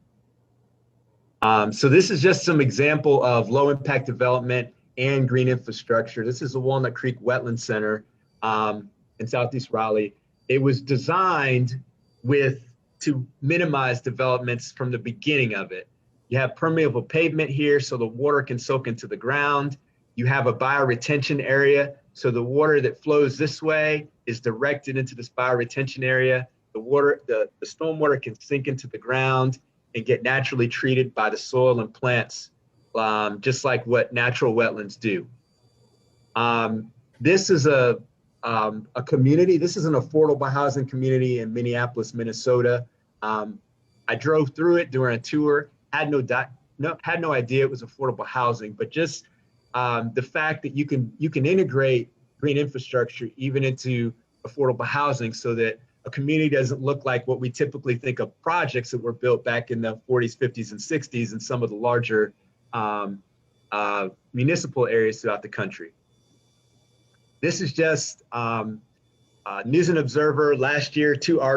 So this is just some example of low impact development and green infrastructure. This is the Walnut Creek Wetland Center in Southeast Raleigh. It was designed to minimize developments from the beginning of it. You have permeable pavement here so the water can soak into the ground. You have a bioretention area So the water that flows this way is directed into this bioretention area. The stormwater can sink into the ground and get naturally treated by the soil and plants, just like what natural wetlands do. This is a community. This is an affordable housing community in Minneapolis, Minnesota. I drove through it during a tour. Had no idea it was affordable housing, but just the fact that you can integrate green infrastructure even into affordable housing, so that a community doesn't look like what we typically think of projects that were built back in the 40s, 50s, and 60s in some of the larger municipal areas throughout the country. This is just News and Observer last year.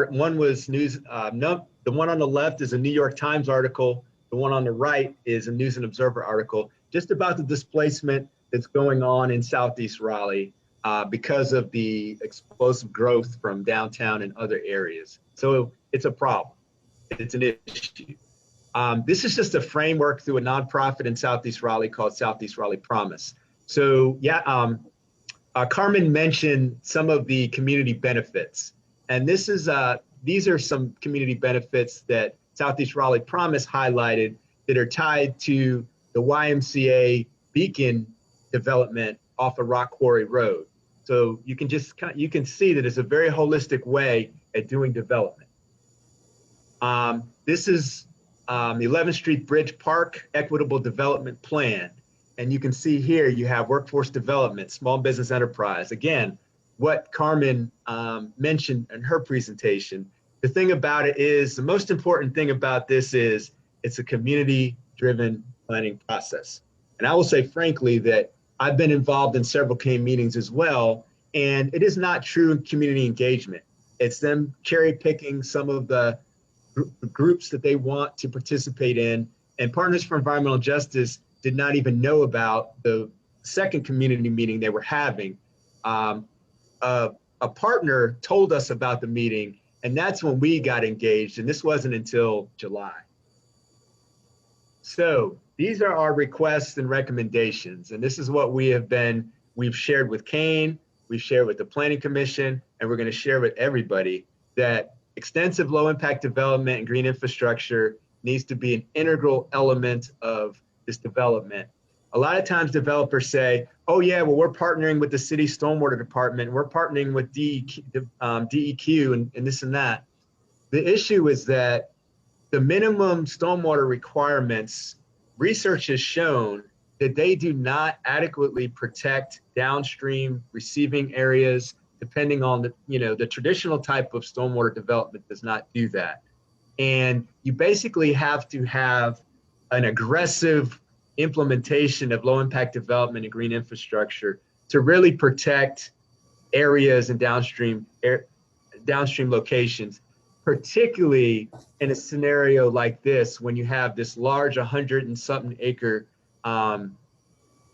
One was news. The one on the left is a New York Times article. The one on the right is a News and Observer article, just about the displacement that's going on in Southeast Raleigh because of the explosive growth from downtown and other areas. So it's a problem. It's an issue. This is just a framework through a nonprofit in Southeast Raleigh called Southeast Raleigh Promise. So yeah, Carmen mentioned some of the community benefits, and these are some community benefits that Southeast Raleigh Promise highlighted that are tied to the YMCA Beacon development off of Rock Quarry Road. So you can see that it's a very holistic way at doing development. This is the 11th Street Bridge Park Equitable Development Plan. And you can see here, you have workforce development, small business enterprise. Again, what Carmen mentioned in her presentation. The thing about it is, the most important thing about this is it's a community-driven planning process. And I will say frankly that I've been involved in several CAIM meetings as well, and it is not true community engagement. It's them cherry picking some of the groups that they want to participate in. And Partners for Environmental Justice did not even know about the second community meeting they were having. A partner told us about the meeting, and that's when we got engaged, and this wasn't until July. So these are our requests and recommendations, and this is what we've shared with CAIM, we've shared with the Planning Commission, and we're going to share with everybody that extensive low impact development and green infrastructure needs to be an integral element of this development. A lot of times developers say, oh yeah, well, we're partnering with the city stormwater department, we're partnering with DEQ and this and that. The issue is that the minimum stormwater requirements, research has shown that they do not adequately protect downstream receiving areas. Depending on the traditional type of stormwater development does not do that. And you basically have to have an aggressive implementation of low impact development and green infrastructure to really protect areas and downstream locations, particularly in a scenario like this, when you have this large 100 and something acre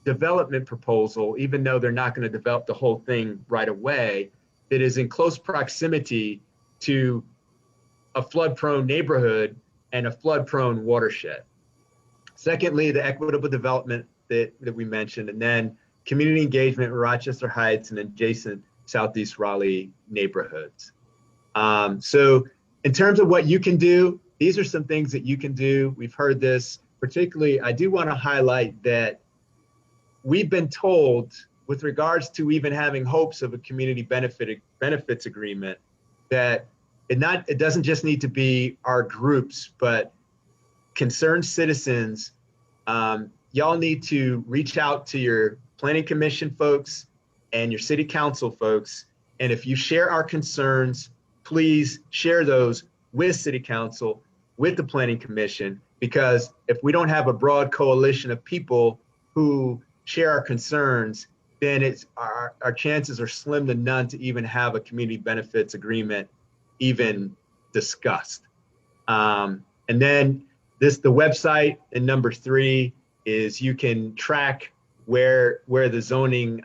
development proposal, even though they're not going to develop the whole thing right away, that is in close proximity to a flood-prone neighborhood and a flood-prone watershed. Secondly, the equitable development that we mentioned, and then community engagement in Rochester Heights and adjacent Southeast Raleigh neighborhoods. So in terms of what you can do, these are some things that you can do. We've heard this. Particularly, I do want to highlight that we've been told, with regards to even having hopes of a community benefits agreement, that it doesn't just need to be our groups, but concerned citizens. Y'all need to reach out to your planning commission folks and your city council folks. And if you share our concerns, please share those with city council, with the planning commission, because if we don't have a broad coalition of people who share our concerns, then our chances are slim to none to even have a community benefits agreement even discussed. And then the website, and number 3 is you can track where the zoning,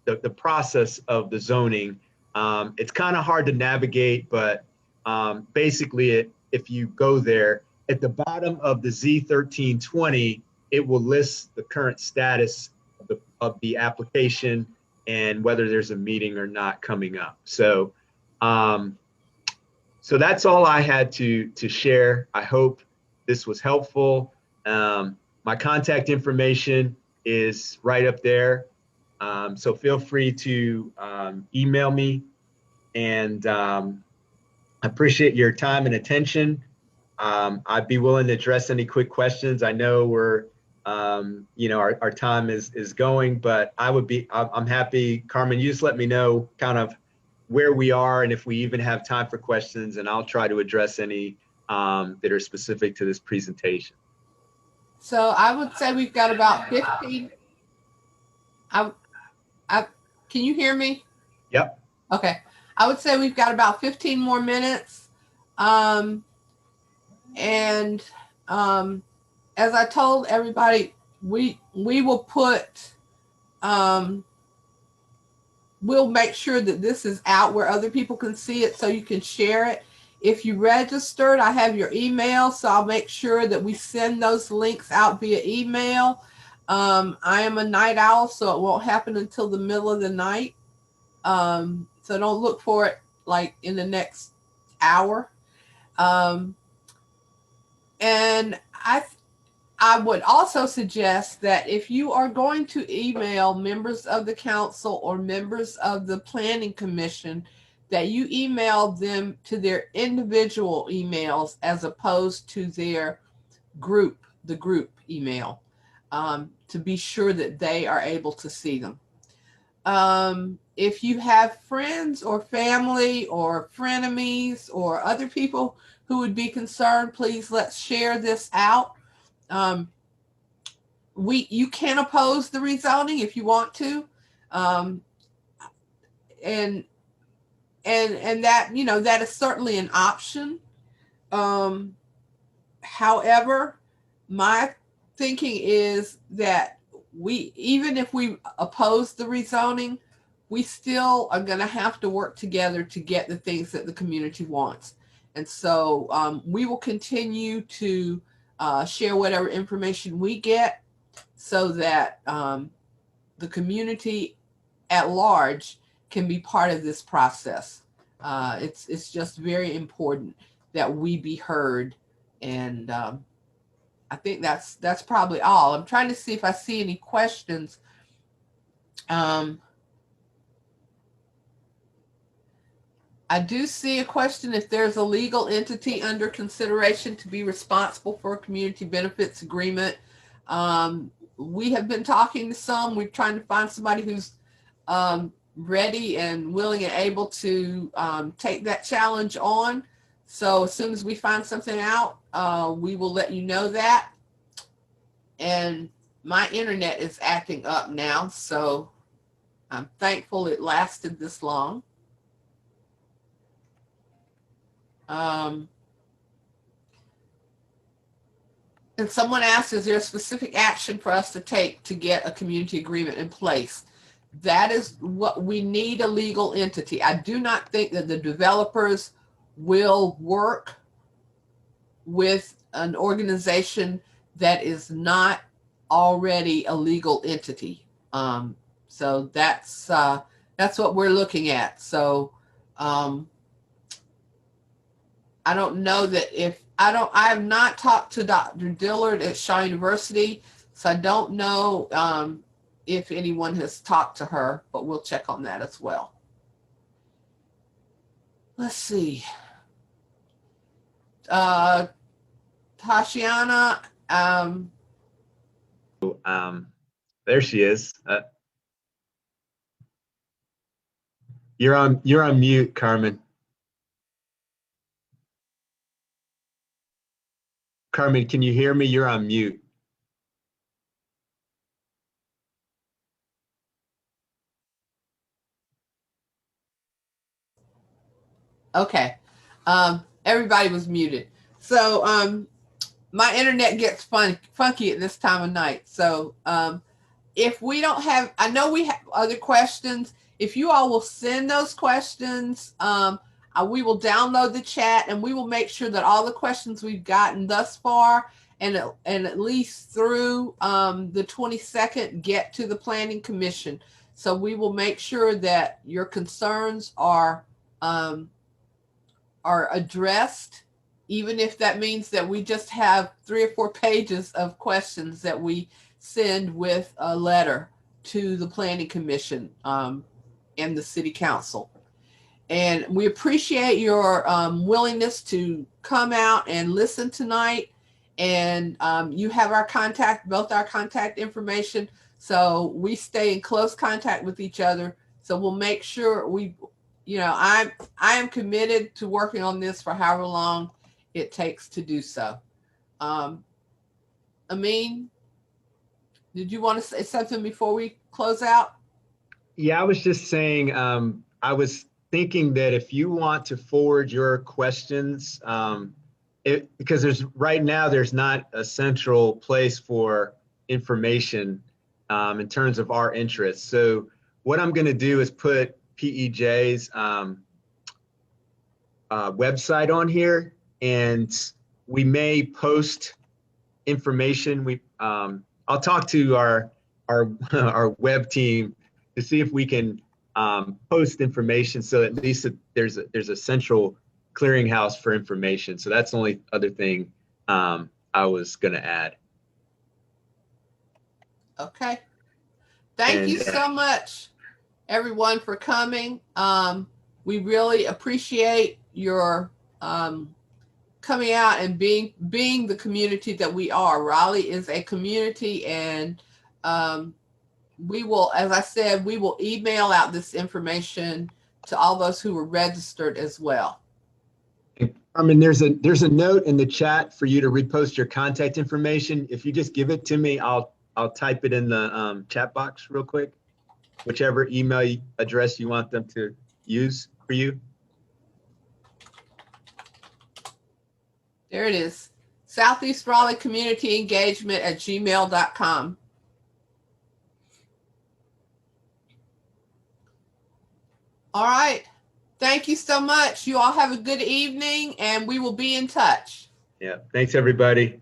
the process of the zoning. It's kind of hard to navigate, but basically if you go there, at the bottom of the Z1320, it will list the current status of the application and whether there's a meeting or not coming up. So, so that's all I had to share. I hope this was helpful. My contact information is right up there. So feel free to email me, and I appreciate your time and attention. I'd be willing to address any quick questions. I know we're, our time is going, but I'm happy. Carmen, you just let me know kind of where we are and if we even have time for questions, and I'll try to address any that are specific to this presentation. So I would say we've got about 15. Can you hear me? Yep. Okay. I would say we've got about 15 more minutes. As I told everybody, we will put, we'll make sure that this is out where other people can see it so you can share it. If you registered, I have your email, so I'll make sure that we send those links out via email. I am a night owl, so it won't happen until the middle of the night. So don't look for it like in the next hour. And I would also suggest that if you are going to email members of the council or members of the planning commission, that you email them to their individual emails as opposed to their group, the group email, to be sure that they are able to see them. If you have friends or family or frenemies or other people who would be concerned, please let's share this out. You can oppose the rezoning if you want to. And that, that is certainly an option. However, my thinking is that even if we oppose the rezoning, we still are going to have to work together to get the things that the community wants. And so we will continue to share whatever information we get so that the community at large can be part of this process. It's just very important that we be heard. And I think that's probably all. I'm trying to see if I see any questions. I do see a question if there's a legal entity under consideration to be responsible for a community benefits agreement. We have been talking to some. We're trying to find somebody who's ready and willing and able to take that challenge on. So as soon as we find something out, we will let you know that. And my internet is acting up now, so I'm thankful it lasted this long. And someone asked, is there a specific action for us to take to get a community agreement in place? That is what we need, a legal entity. I do not think that the developers will work with an organization that is not already a legal entity. So that's what we're looking at. So I don't know that I have not talked to Dr. Dillard at Shaw University, so I don't know if anyone has talked to her, but we'll check on that as well. Let's see. Tashiana. There she is. You're on mute, Carmen. Carmen, can you hear me? You're on mute. Okay. Everybody was muted. So my internet gets funky at this time of night. So if we don't have, I know we have other questions. If you all will send those questions, we will download the chat and we will make sure that all the questions we've gotten thus far and at least through the 22nd get to the Planning Commission. So we will make sure that your concerns are addressed, even if that means that we just have 3 or 4 pages of questions that we send with a letter to the Planning Commission and the City Council. And we appreciate your willingness to come out and listen tonight. And you have our contact, both our contact information. So we stay in close contact with each other. So we'll make sure I am committed to working on this for however long it takes to do so. Amin, did you want to say something before we close out? Yeah, I was just saying, I was thinking that if you want to forward your questions, because right now there's not a central place for information in terms of our interests. So what I'm going to do is put PEJ's website on here, and we may post information. I'll talk to our web team to see if we can post information, so at least there's a central clearinghouse for information. So that's the only other thing I was going to add. Okay. Thank you so much, everyone, for coming. We really appreciate your coming out and being the community that we are. Raleigh is a community, and we will, as I said, we will email out this information to all those who were registered as well. Carmen, there's a note in the chat for you to repost your contact information. If you just give it to me, I'll type it in the chat box real quick, whichever email address you want them to use for you. There it is. Southeast Raleigh Community Engagement at gmail.com. All right. Thank you so much. You all have a good evening, and we will be in touch. Yeah. Thanks, everybody.